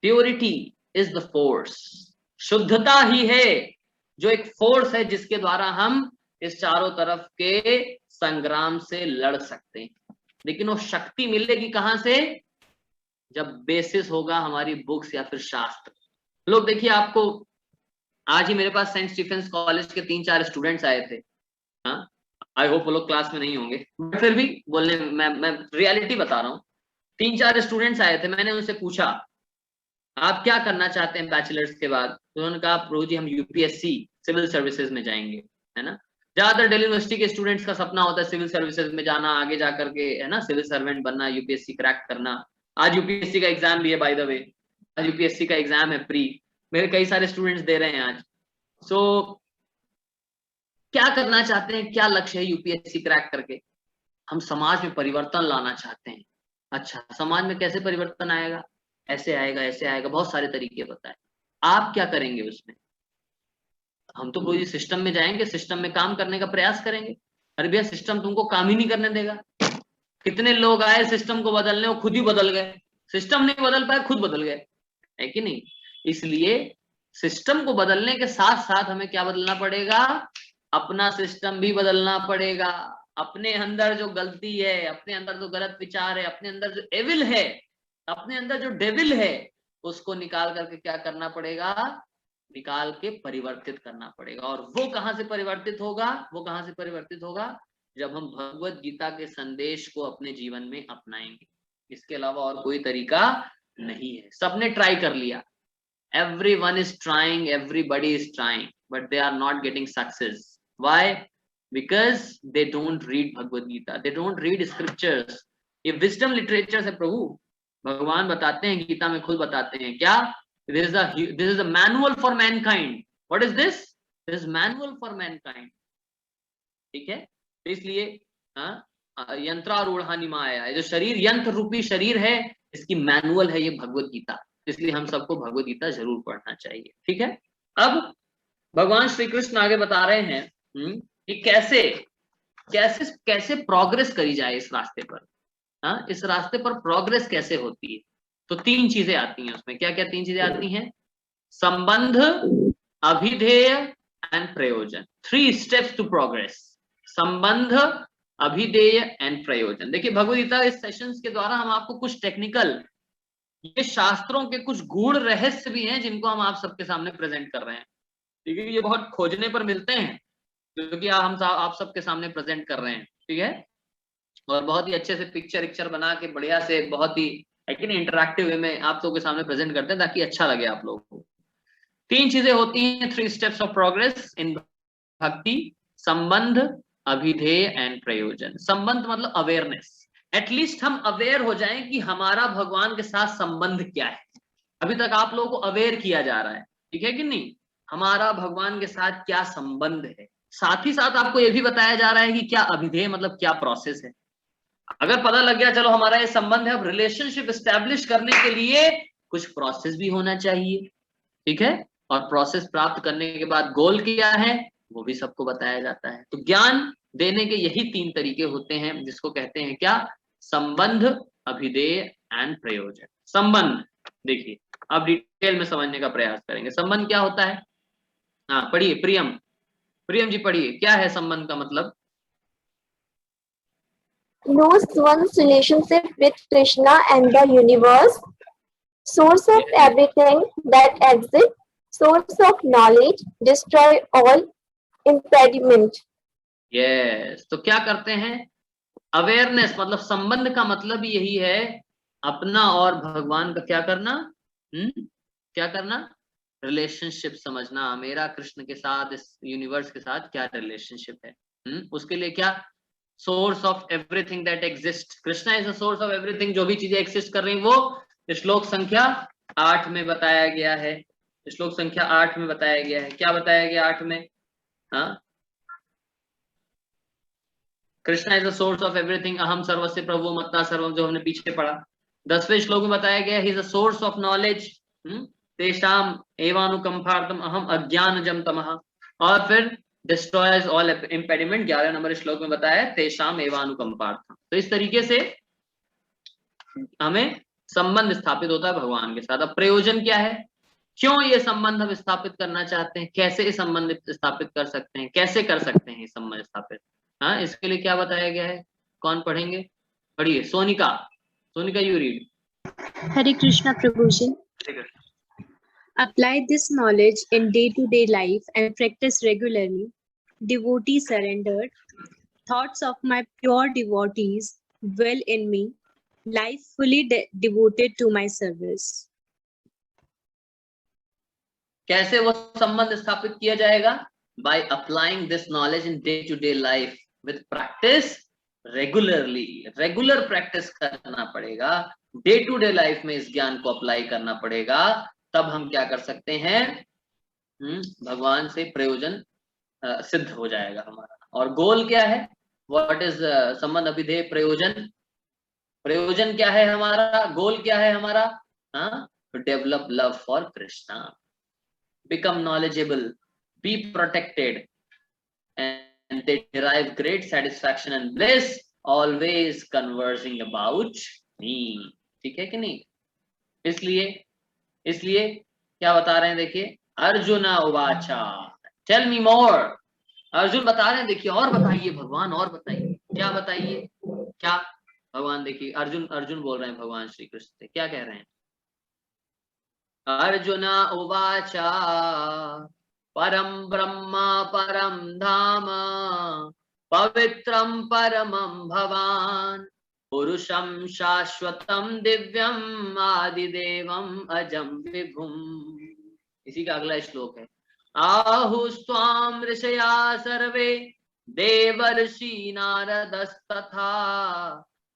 Purity is the force. शुद्धता ही है जो एक फोर्स है जिसके द्वारा हम इस चारों तरफ के संग्राम से लड़ सकते हैं. लेकिन वो शक्ति मिलेगी कहां से? जब बेसिस होगा हमारी बुक्स या फिर शास्त्र. लोग देखिए, आपको आज ही मेरे पास सेंट स्टीफेंस कॉलेज के 3-4 स्टूडेंट्स आए थे. हाँ, आई होप वो लोग क्लास में नहीं होंगे, बट फिर भी बोलने मैं रियलिटी बता रहा हूँ. 3-4 स्टूडेंट्स आए थे. मैंने उनसे पूछा आप क्या करना चाहते हैं बैचलर्स के बाद? तो उन्होंने कहा प्रभु जी हम यूपीएससी सिविल सर्विसेज में जाएंगे, है ना. ज्यादातर दिल्ली यूनिवर्सिटी के स्टूडेंट्स का सपना होता है सिविल सर्विसेज में जाना, आगे जाकर के, है ना, सिविल सर्वेंट बनना, यूपीएससी क्रैक करना. आज यूपीएससी का एग्जाम भी है बाय द वे. आज यूपीएससी का एग्जाम है प्री. मेरे कई सारे स्टूडेंट्स दे रहे हैं आज. सो क्या करना चाहते हैं, क्या लक्ष्य है यूपीएससी क्रैक करके? हम समाज में परिवर्तन लाना चाहते हैं. अच्छा, समाज में कैसे परिवर्तन आएगा? ऐसे आएगा, ऐसे आएगा, बहुत सारे तरीके बताए. आप क्या करेंगे उसमें? हम तो कोई सिस्टम में जाएंगे, सिस्टम में काम करने का प्रयास करेंगे. अरे भैया सिस्टम तुमको काम ही नहीं करने देगा. कितने लोग आए सिस्टम को बदलने, वो खुद ही बदल गए. सिस्टम नहीं बदल पाए, खुद बदल गए, है कि नहीं? इसलिए सिस्टम को बदलने के साथ साथ हमें क्या बदलना पड़ेगा? अपना सिस्टम भी बदलना पड़ेगा. अपने अंदर जो गलती है, अपने अंदर जो गलत विचार है, अपने अंदर जो एविल है, अपने अंदर जो डेविल है, उसको निकाल करके क्या करना पड़ेगा? निकाल के परिवर्तित करना पड़ेगा. और वो कहां से परिवर्तित होगा? वो कहां से परिवर्तित होगा? जब हम भगवत गीता के संदेश को अपने जीवन में अपनाएंगे. इसके अलावा और कोई तरीका नहीं है. सबने ट्राई कर लिया. Everyone is trying, everybody is trying, but they are not getting success. Why? Because they don't read Bhagavad Gita. They don't read scriptures. ये wisdom literatures है प्रभु. भगवान बताते हैं, गीता में खुद बताते हैं क्या? This is a manual for mankind. What is this? This is manual for mankind. ठीक है. तो इसलिए यंत्रारूढ़ा निमाया है, जो शरीर यंत्र रूपी शरीर है, इसकी मैनुअल है ये भगवत गीता. इसलिए हम सबको भगवत गीता जरूर पढ़ना चाहिए. ठीक है. अब भगवान श्री कृष्ण आगे बता रहे हैं कि कैसे कैसे कैसे प्रोग्रेस करी जाए इस रास्ते पर. हाँ, इस रास्ते पर प्रोग्रेस कैसे होती है? तो 3 चीजें आती हैं उसमें. क्या क्या 3 चीजें आती हैं? संबंध, अभिधेय एंड प्रयोजन. 3 स्टेप्स टू प्रोग्रेस. संबंध, अभिधेय एंड प्रयोजन. देखिए भगवद गीता इस सेशंस के द्वारा हम आपको कुछ टेक्निकल, ये शास्त्रों के कुछ गूढ़ रहस्य भी हैं जिनको हम आप सबके सामने प्रेजेंट कर रहे हैं. ठीक है. ये बहुत खोजने पर मिलते हैं क्योंकि हम आप सबके सामने प्रेजेंट कर रहे हैं. ठीक है. और बहुत ही अच्छे से पिक्चर बना के बढ़िया से, बहुत ही इंटरैक्टिव वे में आप लोगों के सामने प्रेजेंट करते हैं ताकि अच्छा लगे आप लोगों को. 3 चीजें होती हैं, 3 स्टेप्स ऑफ प्रोग्रेस इन भक्ति. संबंध, अभिधेय एंड प्रयोजन. संबंध मतलब अवेयरनेस. एटलीस्ट हम अवेयर हो जाएं कि हमारा भगवान के साथ संबंध क्या है. अभी तक आप लोगों को अवेयर किया जा रहा है, ठीक है कि नहीं, हमारा भगवान के साथ क्या संबंध है. साथ ही साथ आपको यह भी बताया जा रहा है कि क्या अभिधेय मतलब क्या प्रोसेस है. अगर पता लग गया चलो हमारा ये संबंध है, अब रिलेशनशिप एस्टेब्लिश करने के लिए कुछ प्रोसेस भी होना चाहिए. ठीक है. और प्रोसेस प्राप्त करने के बाद गोल क्या है वो भी सबको बताया जाता है. तो ज्ञान देने के यही 3 तरीके होते हैं जिसको कहते हैं क्या? संबंध, अभिधेय एंड प्रयोजन. संबंध देखिए, अब डिटेल में समझने का प्रयास करेंगे. संबंध क्या होता है? हाँ पढ़िए प्रियम जी पढ़िए. क्या है संबंध का मतलब? Knows one's relationship with Krishna and the universe, source of everything that exists, source of knowledge, destroy all impediment. Yes. तो क्या करते हैं? अवेयरनेस मतलब संबंध का मतलब यही है अपना और भगवान का क्या करना. क्या करना? रिलेशनशिप समझना. मेरा कृष्ण के साथ, इस यूनिवर्स के साथ क्या रिलेशनशिप है. उसके लिए क्या? Source of everything that exist. Krishna is the source of everything. जो भी चीजें एग्जिस्ट कर रही हैं वो श्लोक संख्या 8 में बताया गया है. श्लोक संख्या 8 में बताया गया है. क्या बताया गया 8 में? हाँ, Krishna is the source of everything, अहम सर्वस्य प्रभु मत्ता सर्वम, जो हमने पीछे पढ़ा। 10वें श्लोक में बताया गया he is the source of knowledge, तेषाम एवानुकंपार्थम अहम अज्ञानजम तमः, और फिर डिस्ट्रॉयज ऑल इम्पेडिमेंट, 11 नंबर श्लोक में बताया तेषाम एवानुकंपार्थम। तो इस तरीके से हमें संबंध स्थापित होता है भगवान के साथ। अब प्रयोजन क्या है, क्यों ये संबंध हम स्थापित करना चाहते हैं, कैसे ये संबंध स्थापित कर सकते हैं, कैसे कर सकते हैं ये संबंध स्थापित, हाँ इसके लिए क्या बताया गया है, कौन पढ़ेंगे, पढ़िए। Sonika, Sonika you read. Hare Krishna Prabhuji. Apply this knowledge in day-to-day life and practice regularly. Devotee surrendered. Thoughts of my pure devotees dwell in me. Life fully devoted to my service. कैसे वो संबंध स्थापित किया जाएगा? By applying this knowledge in day-to-day life with practice regularly. Regular practice करना पड़ेगा, day to day life में इस ज्ञान को अप्लाई करना पड़ेगा, तब हम क्या कर सकते हैं, भगवान से प्रयोजन सिद्ध हो जाएगा हमारा। और गोल क्या है, व्हाट इज संबंध अभिधेय प्रयोजन, प्रयोजन क्या है हमारा, गोल क्या है हमारा, to develop love for Krishna, become knowledgeable, be protected, and they derive great satisfaction and bliss, always conversing about me। ठीक है कि नहीं? इसलिए क्या बता रहे हैं, देखिए, अर्जुना उवाचा, टेल मी मोर। अर्जुन बता रहे हैं, देखिए और बताइए भगवान, और बताइए, क्या बताइए, क्या भगवान, देखिए अर्जुन बोल रहे हैं भगवान श्री कृष्ण से, क्या कह रहे हैं, अर्जुना उवाचा परम ब्रह्म परम धाम पवित्रम परमं भवान पुरुषं शाश्वतम दिव्यम आदिदेवम अजम विभुम। इसी का अगला श्लोक है, आहुस्त्वाम ऋषया सर्वे देवर्षि नारदस्तथा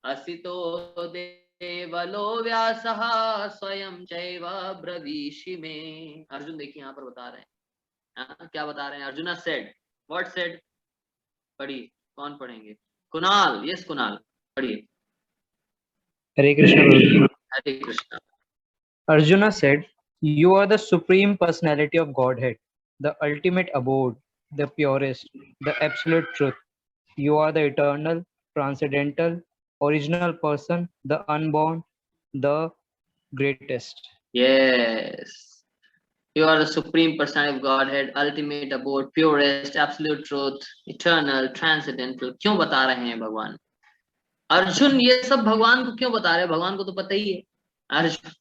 असितो देवलो व्यासः स्वयं चैव ब्रवीषि में। अर्जुन देखिए यहाँ पर बता रहे हैं, क्या बता रहे हैं, अर्जुना सेड, व्हाट सेड, पढ़िए, कौन पढ़ेंगे, कुणाल, यस कुणाल पढ़िए। Hare Krishna Prabhuji. Hare Krishna. Arjuna said, "You are the supreme personality of Godhead, the ultimate abode, the purest, the absolute truth. You are the eternal, transcendental, original person, the unborn, the greatest." Yes. You are the supreme personality of Godhead, ultimate abode, purest, absolute truth, eternal, transcendental। क्यों बता रहे हैं भगवान? अर्जुन ये सब भगवान को क्यों बता रहे हैं? भगवान को तो पता ही है। अर्जुन,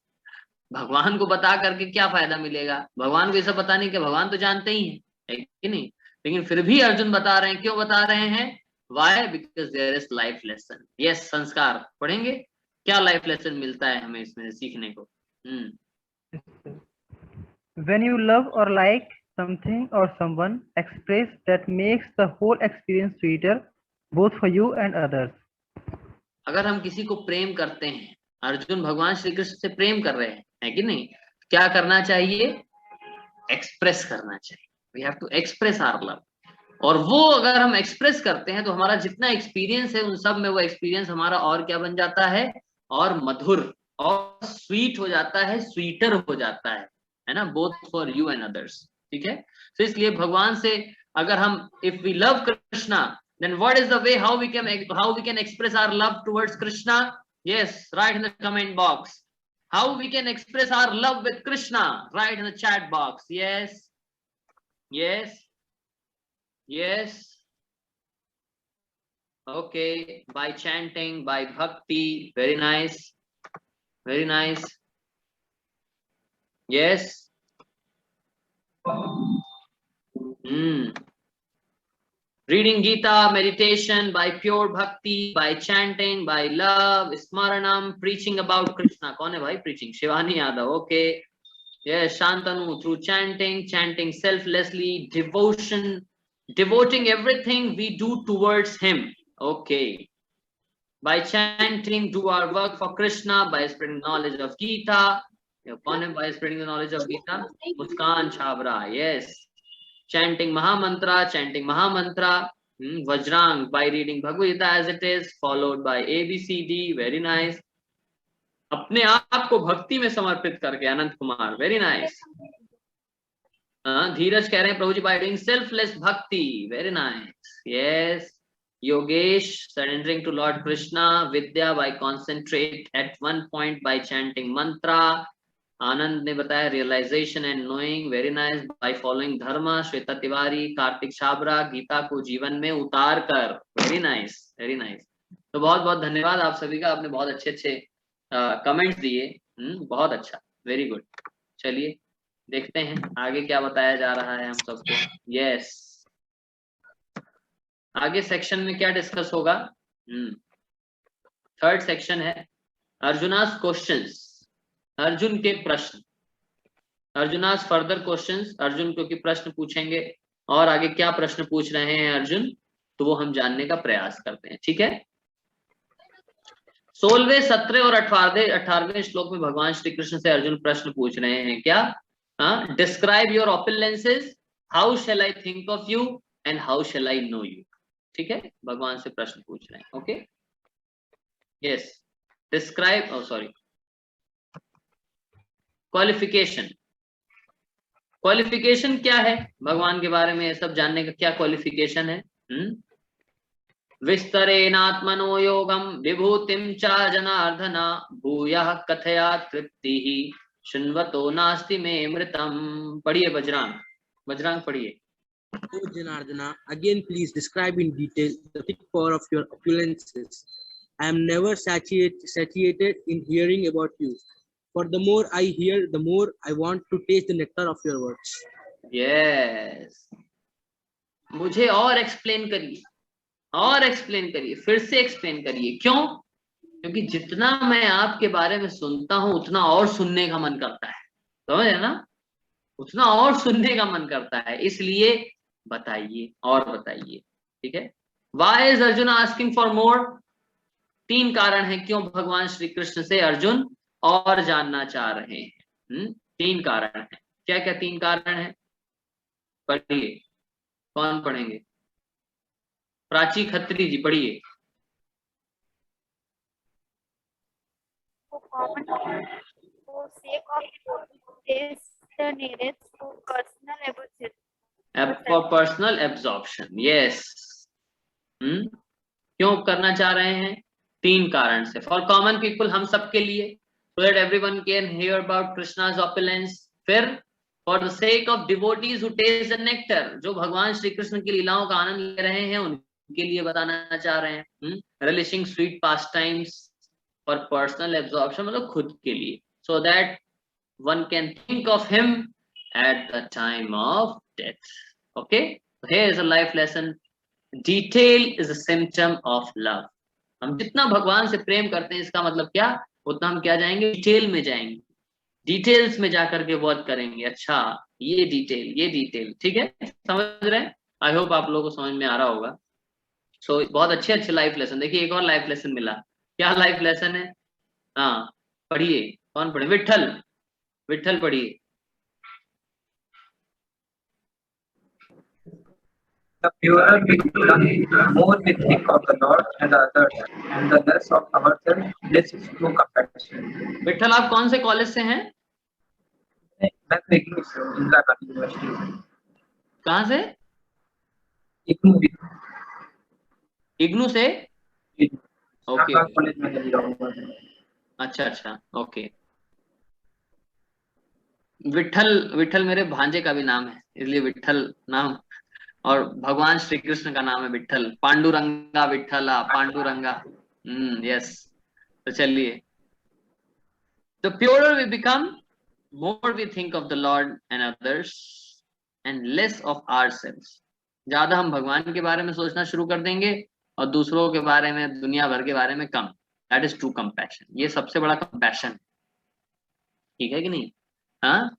भगवान को बता करके क्या फायदा मिलेगा? भगवान को ये सब बताने के, भगवान तो जानते ही है कि नहीं, लेकिन फिर भी अर्जुन बता रहे हैं, क्यों बता रहे हैं? Why? Because there is life lesson. Yes, संस्कार पढ़ेंगे, क्या लाइफ लेसन मिलता है हमें इसमें सीखने को? When you love or like something or someone, express that makes the whole experience sweeter, both for you and others. अगर हम किसी को प्रेम करते हैं, अर्जुन भगवान श्री कृष्ण से प्रेम कर रहे हैं, है कि नहीं, क्या करना चाहिए? एक्सप्रेस करना चाहिए। We have to express our love। और वो अगर हम एक्सप्रेस करते हैं तो हमारा जितना एक्सपीरियंस है उन सब में वो एक्सपीरियंस हमारा और क्या बन जाता है? और मधुर और स्वीट हो जाता है, स्वीटर हो जाता है ना, both for you and others. ठीक है, तो इसलिए भगवान से अगर हम, if we love Krishna, then what is the way how we can express our love towards Krishna? Yes, write in the comment box how we can express our love with Krishna. Write in the chat box. Yes, yes, yes. Okay, by chanting, by bhakti. Very nice, very nice. Yes. Reading Gita, meditation, by pure bhakti, by chanting, by love, smaranam, preaching about Krishna. कौन है भाई preaching? Shivani Yadav. Okay. Yes, Shantanu, through chanting selflessly, devotion, devoting everything we do towards him. Okay. By chanting, do our work for Krishna, by spreading knowledge of Gita. कौन है by spreading the knowledge of Gita? Muskan Chabra. Yes. Chanting Mahamantra, Vajrang by reading Bhagavad Gita as it is, followed by ABCD. Very nice. अपने आप को भक्ति में समर्पित करके अनंत Kumar. Very nice. धीरज कह रहे हैं प्रभु जी by doing selfless bhakti. Very nice. Yes. Yogesh surrendering to Lord Krishna. Vidya by concentrate at one point by chanting mantra. Anand ने बताया realization and knowing. Very nice. By following dharma. Shweta Tiwari. Kartik Chhabra Gita को जीवन में उतार कर. Very nice, very nice. तो बहुत बहुत धन्यवाद आप सभी का. आपने बहुत अच्छे अच्छे कमेंट्स दिए. बहुत अच्छा. Very good. चलिए देखते हैं आगे क्या बताया जा रहा है हम सबको. यस, आगे सेक्शन में क्या डिस्कस होगा. थर्ड सेक्शन है अर्जुनास क्वेश्चंस. अर्जुन के प्रश्न. अर्जुनास फर्दर क्वेश्चंस. अर्जुन क्योंकि प्रश्न पूछेंगे और आगे क्या प्रश्न पूछ रहे हैं अर्जुन, तो वो हम जानने का प्रयास करते हैं. ठीक है. 16वें 17वें और 18वें श्लोक में भगवान श्री कृष्ण से अर्जुन प्रश्न पूछ रहे हैं. क्या? Describe your opulences, how shall I think of you and how shall I know you. ठीक है, भगवान से प्रश्न पूछ रहे हैं. Okay. Yes. Describe. Oh sorry, qualification. Qualification क्या है भगवान के बारे में, ये सब जानने का क्या क्वालिफिकेशन है. विस्तरेणात्मनो योगम विभूतिम च जनार्दन भूयः कथया तृप्तिः शृण्वतो नास्ति मे मृतम. पढ़िए बजरंग. बजरंग पढ़िए. Oh Janardana, again please describe in detail the thick power of your opulences. I am never satiated in hearing about you. For the more I hear, the more I want to taste the nectar of your words. Yes. मुझे और explain करिए, और explain करिए, फिर से explain करिए. क्यों? क्योंकि जितना मैं आपके बारे में सुनता हूं उतना और सुनने का मन करता है. समझे ना? उतना और सुनने का मन करता है. इसलिए बताइए और बताइए. ठीक है. Why is Arjuna asking for more? 3 कारण है क्यों भगवान श्री कृष्ण से अर्जुन और जानना चाह रहे हैं. 3 कारण है. क्या क्या 3 कारण है? पढ़िए. कौन पढ़ेंगे? प्राची खत्री जी पढ़िए. For personal absorption. Yes. क्यों करना चाह रहे हैं? 3 कारण से. For common people, हम सबके लिए, so that everyone can hear about Krishna's opulence. फिर for the sake of devotees who taste the nectar, जो भगवान श्री कृष्ण की लीलाओं का आनंद ले रहे हैं उनके लिए बताना चाह रहे हैं. Relishing sweet pastimes for personal absorption, मतलब खुद के लिए, so that one can think of him at the time of death. Okay, so here is a life lesson. Detail is a symptom of love. हम जितना भगवान से प्रेम करते हैं इसका मतलब क्या, उतना हम क्या जाएंगे, डिटेल में जाएंगे. डिटेल्स में जाकर के वर्क करेंगे. अच्छा ये डिटेल, ये डिटेल. ठीक है, समझ रहे हैं? आई होप आप लोगों को समझ में आ रहा होगा. सो बहुत अच्छे अच्छे लाइफ लेसन. देखिए एक और लाइफ लेसन मिला. क्या लाइफ लेसन है? हाँ पढ़िए. कौन पढ़े? विठल. विठल पढ़िए. The purer we become, the more we think of the Lord and the others, and the less of ourselves, less is true compassion. Vitthal आप कौन से कॉलेज से हैं? मैं इग्नू से हूँ, इंदिरा गांधी यूनिवर्सिटी से. कहाँ से? इग्नू. इग्नू से? ओके. कॉलेज में लिया हुआ है. अच्छा अच्छा. ओके. विठल. विठल मेरे भांजे का भी नाम है, इसलिए विठल नाम. और भगवान श्री कृष्ण का नाम है विठल. पांडुरंगा विठला. पांडुरंगा. यस. तो चलिए. The purer we become, more we think of the Lord and others, and less of ourselves. ज्यादा हम भगवान के बारे में सोचना शुरू कर देंगे और दूसरों के बारे में, दुनिया भर के बारे में कम. That is true compassion. ये सबसे बड़ा compassion. ठीक है कि नहीं? हाँ,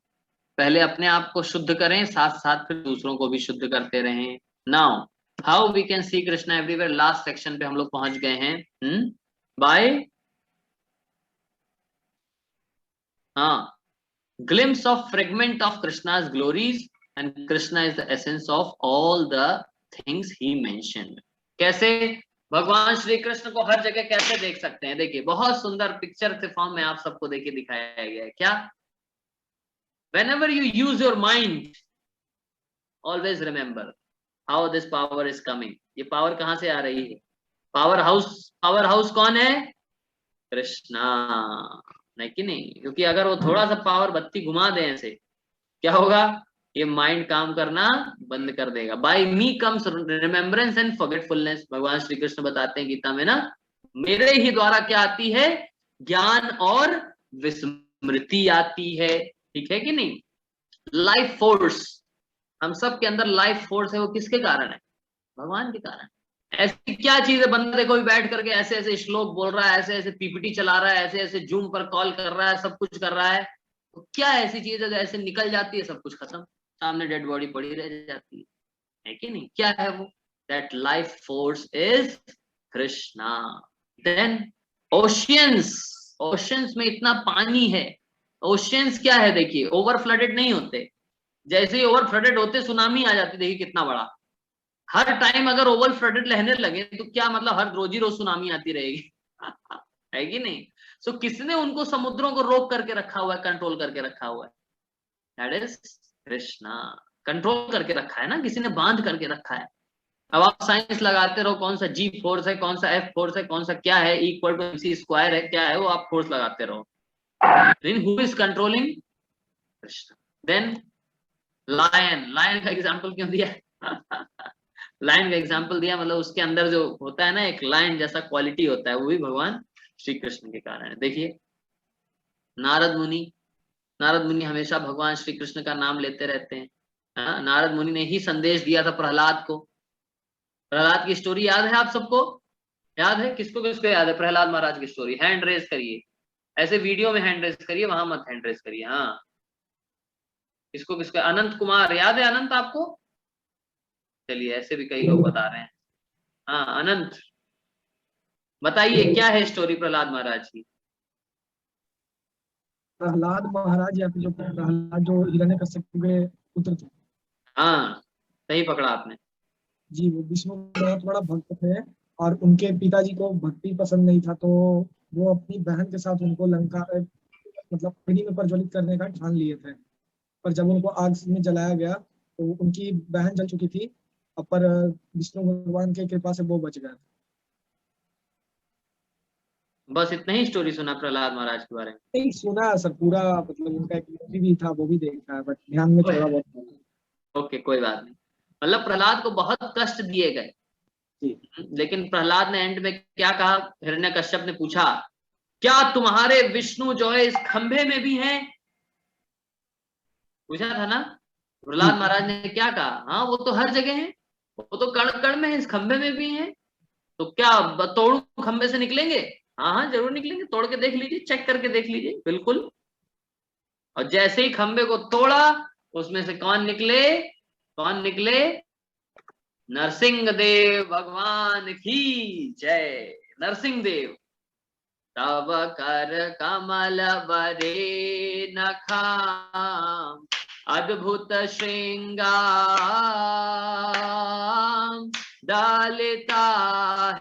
पहले अपने आप को शुद्ध करें, साथ साथ फिर दूसरों को भी शुद्ध करते रहें. Now how we can see Krishna everywhere. Last section पे हम लोग पहुंच गए हैं. By glimpse of fragment of Krishna's glories, and Krishna is the essence of all the things he mentioned. कैसे भगवान श्री कृष्ण को हर जगह कैसे देख सकते हैं? देखिए बहुत सुंदर पिक्चर के फॉर्म में आप सबको देखिए दिखाया गया है। क्या? Whenever you use your mind, always remember how this power is coming. ये पावर कहाँ से आ रही है? पावर हाउस कौन है? कृष्णा, नहीं कि नहीं? क्योंकि अगर वो थोड़ा सा पावर बत्ती घुमा दे ऐसे, क्या होगा? ये माइंड काम करना बंद कर देगा। By me comes remembrance and forgetfulness. भगवान श्री कृष्ण बताते हैं गीता में ना, मेरे ही द्वारा क्या आती है? ज्ञान और विस्मृति आती है। ठीक है कि नहीं? लाइफ फोर्स, हम सब के अंदर लाइफ फोर्स है, वो किसके कारण है? भगवान के कारण। ऐसी क्या चीज है? बंदा देखो भी बैठ करके ऐसे ऐसे श्लोक बोल रहा है, ऐसे ऐसे पीपीटी चला रहा है, ऐसे ऐसे जूम पर कॉल कर रहा है, सब कुछ कर रहा है, तो क्या ऐसी चीज है जो ऐसे निकल जाती है, सब कुछ खत्म, सामने डेड बॉडी पड़ी रह जाती है कि नहीं? क्या है वो? That life force is Krishna. Then oceans में इतना पानी है। ओशियंस क्या है? देखिए ओवर फ्लडेड नहीं होते, जैसे ही ओवर फ्लडेड होते सुनामी आ जाती, देखिए कितना बड़ा। हर टाइम अगर ओवर फ्लडेड रहने लगे तो क्या मतलब हर रोज ही रोज सुनामी आती रहेगी? है कि नहीं? सो किसने उनको समुद्रों को रोक करके रखा हुआ है, कंट्रोल करके रखा हुआ है? That is Krishna. कंट्रोल करके रखा है ना, किसी ने बांध करके रखा है। अब आप साइंस लगाते रहो, कौन सा जी फोर्स है, कौन सा एफ फोर्स है, कौन सा क्या है, इक्वल टू MC स्क्वायर है, क्या है वो, आप फोर्स लगाते रहो। Then who is controlling? Krishna. Then lion का एग्जाम्पल क्यों दिया? लायन का एग्जाम्पल दिया मतलब उसके अंदर जो होता है ना एक लायन जैसा क्वालिटी होता है, वो भी भगवान श्री कृष्ण के कारण है। देखिए नारद मुनि हमेशा भगवान श्री कृष्ण का नाम लेते रहते हैं। नारद मुनि ने ही संदेश दिया था प्रहलाद को। प्रहलाद की स्टोरी याद है आप सबको? याद है? किसको किसको याद है प्रहलाद महाराज की स्टोरी? हैंड रेज करिए, ऐसे वीडियो में हैंड रेज करिए, वहां मत हैंड रेज करिए। हाँ, किसको किसको? अनंत कुमार याद है? अनंत आपको? चलिए ऐसे भी कई लोग बता रहे हैं। हाँ अनंत बताइए क्या है स्टोरी प्रहलाद महाराज की? प्रहलाद महाराज या फिर जो प्रहलाद जो हिरण्यकश्यप के पुत्र थे। हाँ सही पकड़ा आपने जी, वो विष्णु बहुत बड़ा भक्त थे और उनके पिताजी को भक्ति पसंद नहीं था, तो वो अपनी बहन के साथ उनको लंका मतलब अग्नि में प्रज्वलित करने का ठान लिए थे। पर जब उनको आग में जलाया गया तो उनकी बहन जल चुकी थी, पर विष्णु भगवान के कृपा से वो बच गए। बस इतना ही स्टोरी सुना प्रहलाद महाराज के बारे में? नहीं सुना सर, पूरा मतलब उनका एक मूवी भी था वो भी देखा है, बट ध्यान में थोड़ा बहुत। ओके कोई बात नहीं। मतलब प्रहलाद को बहुत कष्ट दिए गए, लेकिन प्रहलाद ने एंड में क्या कहा? हिरण्यकश्यप ने पूछा क्या तुम्हारे विष्णु जो है इस खंभे में भी हैं? पूछा था ना? प्रहलाद महाराज ने क्या कहा? हाँ वो तो हर जगह है, वो तो कण कण में है, इस खंभे में भी है। तो क्या तोड़ू खंभे से निकलेंगे? हाँ हाँ जरूर निकलेंगे, तोड़ के देख लीजिए, चेक करके देख लीजिए, बिल्कुल। और जैसे ही खंभे को तोड़ा उसमें से कौन निकले? नरसिंह देव भगवान की जय। नरसिंह देव तब कर कमल बरे नखाम अद्भुत श्रृंगार दलिता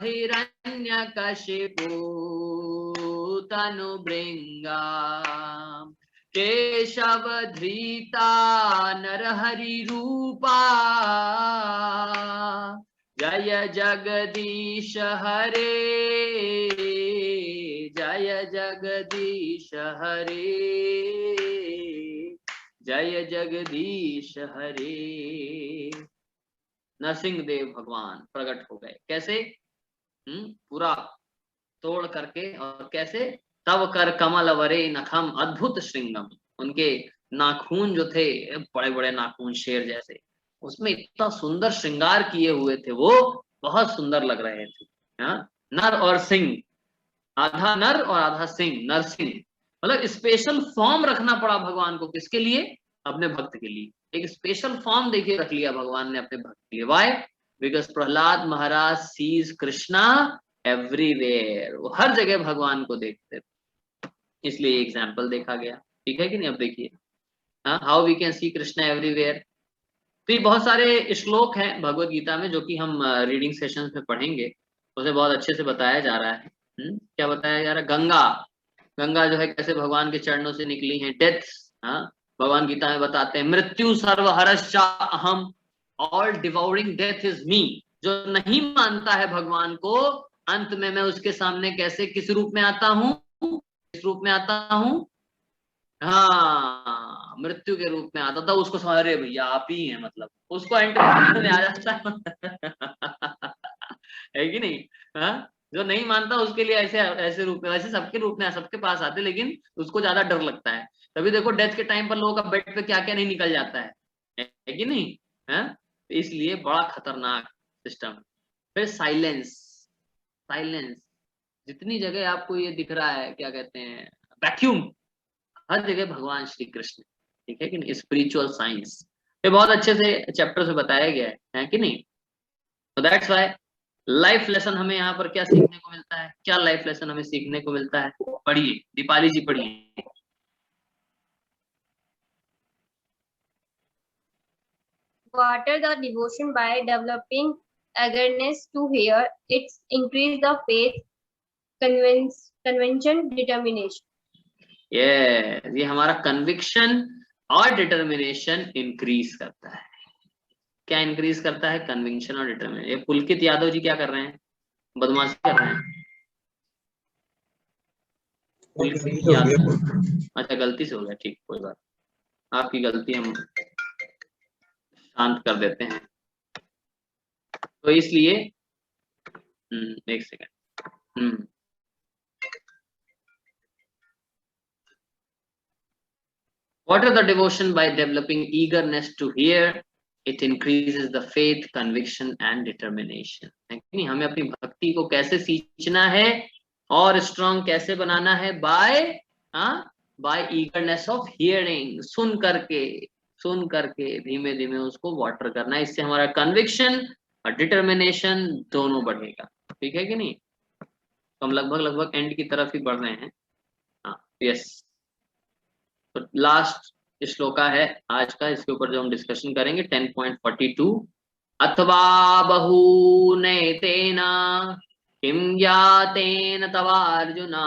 हिरण्यकशिपु तनु भृंगा केशव धृता नरहरि रूपा जय जगदीश हरे जय जगदीश हरे जय जगदीश हरे। नरसिंह देव भगवान प्रकट हो गए। कैसे? पूरा तोड़ करके। और कैसे? तब कर कमल वरे नखम अद्भुत श्रृंगम। उनके नाखून जो थे बड़े बड़े नाखून शेर जैसे, उसमें इतना सुंदर श्रृंगार किए हुए थे, वो बहुत सुंदर लग रहे थे। नर और सिंह, आधा नर और आधा सिंह, नरसिंह। मतलब स्पेशल फॉर्म रखना पड़ा भगवान को, किसके लिए? अपने भक्त के लिए। एक स्पेशल फॉर्म देखिए रख लिया भगवान ने अपने भक्त के लिए। Why? Because Prahlad Maharaj sees Krishna everywhere. वो हर जगह भगवान को देखते थे, इसलिए एग्जाम्पल देखा गया। ठीक है कि नहीं? अब देखिए how we can see Krishna everywhere. तो ये बहुत सारे श्लोक हैं भगवत गीता में जो कि हम रीडिंग सेशंस में पढ़ेंगे, उसे बहुत अच्छे से बताया जा रहा है। क्या बताया जा रहा है? गंगा, गंगा जो है कैसे भगवान के चरणों से निकली है। डेथ, हाँ, भगवान गीता में बताते हैं मृत्यु सर्वहरश्चा अहम, all devouring death is me. जो नहीं मानता है भगवान को, अंत में मैं उसके सामने कैसे, किस रूप में आता हूँ, किस रूप में आता हूँ? हाँ, मृत्यु के रूप में आता था। उसको समझ, अरे भैया आप ही हैं, मतलब उसको एंड में आ जाता है कि नहीं? हाँ, जो नहीं मानता उसके लिए ऐसे ऐसे रूप में, वैसे सबके रूप में सबके पास आते, लेकिन उसको ज्यादा डर लगता है। तभी देखो डेथ के टाइम पर लोगों का बेड पे क्या क्या नहीं निकल जाता है कि नहीं? है, इसलिए बड़ा खतरनाक सिस्टम। फिर साइलेंस, साइलेंस, जितनी जगह आपको ये दिख रहा है, क्या कहते हैं, वैक्यूम, हर जगह भगवान श्री कृष्ण, ठीक है कि नहीं? स्पिरिचुअल साइंस ये बहुत अच्छे से चैप्टर से बताया गया है कि नहीं? तो दैट्स व्हाई लाइफ लेसन हमें यहाँ पर क्या सीखने को मिलता है? क्या लाइफ लेसन हमें सीखने को मिलता है? पढ़िए, दीपाली जी पढ़िए। Water the devotion by developing awareness to hear. It's increase the faith, convention, determination. ये हमारा कन्विक्शन और डिटर्मिनेशन इंक्रीज करता है। क्या इंक्रीज करता है? कन्विक्शन और डिटर्मिनेशन। ये पुलकित यादव जी क्या कर रहे हैं? बदमाशी कर रहे हैं। पुलकित यादव, अच्छा गलती से हो गया, ठीक, कोई बात, आपकी गलती हम शांत कर देते हैं। तो इसलिए एक second, What are the devotion by developing eagerness to hear? It increases the faith, conviction and determination. नहीं, हमें अपनी भक्ति को कैसे सींचना है और स्ट्रॉन्ग कैसे बनाना है? बाय ईगरनेस ऑफ हियरिंग, सुन करके धीमे धीमे उसको वाटर करना है। इससे हमारा कन्विक्शन और डिटर्मिनेशन दोनों बढ़ेगा, ठीक है कि नहीं? तो हम लगभग एंड की तरफ ही बढ़ रहे हैं। हाँ, यस। तो लास्ट श्लोका है आज का, इसके ऊपर जो हम डिस्कशन करेंगे 10.42। अथवा बहूनैतेन किं ज्ञातेन तवार्जुना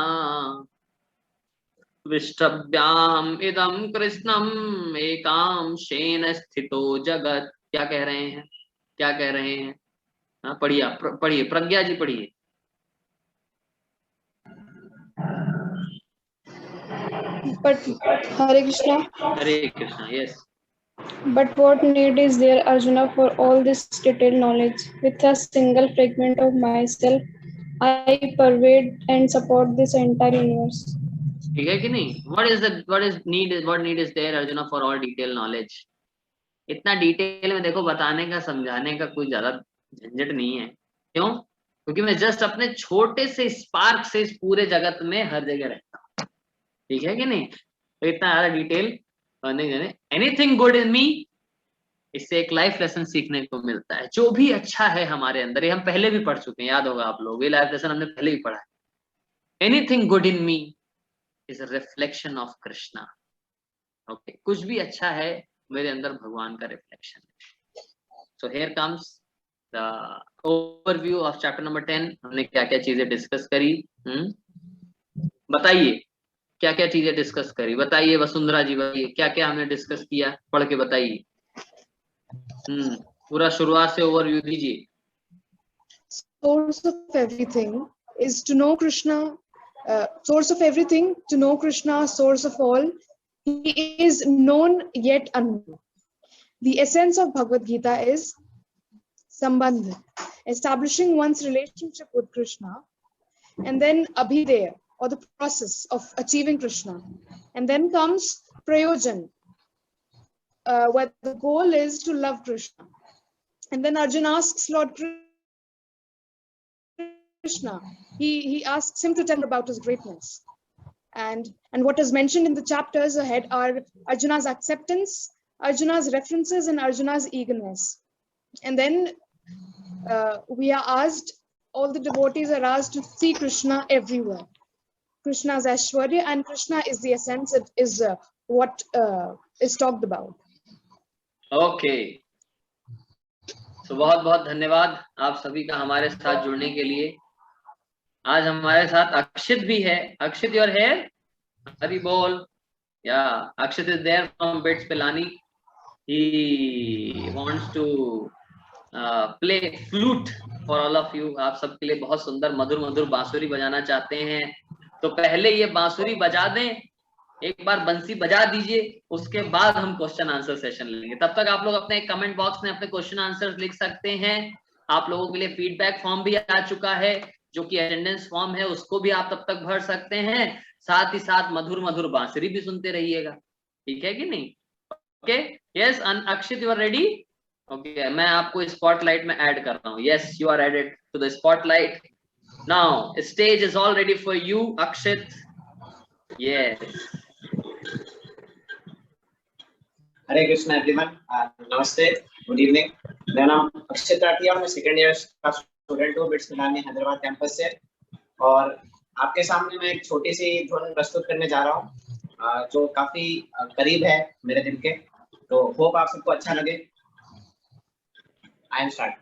विष्टभ्याम इदं कृष्णम एकांशेन स्थितो जगत। क्या कह रहे हैं? क्या कह रहे हैं? हाँ, पढ़िए प्रज्ञा जी पढ़िए। But Hare Krishna. Hare Krishna, yes. But what need is there, Arjuna, for all this detailed knowledge? With a single fragment of myself, I pervade and support this entire universe. ठीक है कि नहीं? What need is there, Arjuna, for all detailed knowledge? इतना detail में देखो बताने का, समझाने का कोई ज्यादा झंझट नहीं है। क्यों? क्योंकि मैं जस्ट अपने छोटे से स्पार्क से इस पूरे जगत में हर जगह रहता हूँ, ठीक है कि नहीं? तो इतना ज्यादा डिटेल नहीं जाने। एनीथिंग गुड इन मी, इससे एक लाइफ लेसन सीखने को मिलता है। जो भी अच्छा है हमारे अंदर, ये हम पहले भी पढ़ चुके हैं, याद होगा आप लोग, ये लाइफ लेसन हमने पहले भी पढ़ा है। Anything good in me is a reflection of Krishna. Okay, कुछ भी अच्छा है मेरे अंदर भगवान का रिफ्लेक्शन है। So here comes the overview of chapter number 10। हमने क्या क्या चीजें डिस्कस करी, बताइए क्या क्या चीजें डिस्कस करी? बताइए वसुंधरा जी, बताइए क्या क्या हमने डिस्कस किया, पढ़ के बताइए। पूरा शुरुआत से ओवरव्यू दीजिए। Source of everything is to know Krishna. Source of everything, to know Krishna, source of all. He is known yet unknown. The essence of Bhagavad Gita is Sambandha, establishing one's relationship with Krishna, and then Abhideya, or the process of achieving Krishna. And then comes Prayojan, where the goal is to love Krishna. And then Arjuna asks Lord Krishna, he asks him to tell him about his greatness. And what is mentioned in the chapters ahead are Arjuna's acceptance, Arjuna's references, and Arjuna's eagerness. And then we are asked, all the devotees are asked to see Krishna everywhere. Krishna's Aishwarya, and Krishna is the essence. It is what is talked about. Okay, तो बहुत बहुत धन्यवाद आप सभी का हमारे साथ जुड़ने के लिए। आज हमारे साथ अक्षित भी है। अक्षित, योर हेयर, हरी बोल। Yeah Akshit is there from BITS Pilani. He wants to play flute for all of you. आप सबके लिए बहुत सुंदर मधुर मधुर बांसुरी बजाना चाहते हैं, तो पहले ये बांसुरी बजा दें, एक बार बंसी बजा दीजिए, उसके बाद हम क्वेश्चन आंसर सेशन लेंगे। तब तक आप लोग अपने कमेंट बॉक्स में अपने क्वेश्चन आंसर्स लिख सकते हैं। आप लोगों के लिए फीडबैक फॉर्म भी आ चुका है, जो कि अटेंडेंस फॉर्म है, उसको भी आप तब तक भर सकते हैं। साथ ही साथ मधुर मधुर बांसुरी भी सुनते रहिएगा, ठीक है कि नहीं? Okay, yes Akshit, you are ready? Okay, मैं आपको स्पॉटलाइट में ऐड कर रहा हूँ। Yes, you are added to the spotlight now. Stage is all ready for you Akshit. Yes. Hare Krishna everyone, namaste, good evening. मेरा नाम अक्षित राठिया, मैं सेकंड ईयर का स्टूडेंट हूँ बिट्स पिलानी हैदराबाद कैंपस से। और आपके सामने मैं एक छोटी सी धुन प्रस्तुत करने जा रहा हूँ जो काफी करीब है मेरे दिल के, तो होप आप सबको अच्छा लगे। I am start.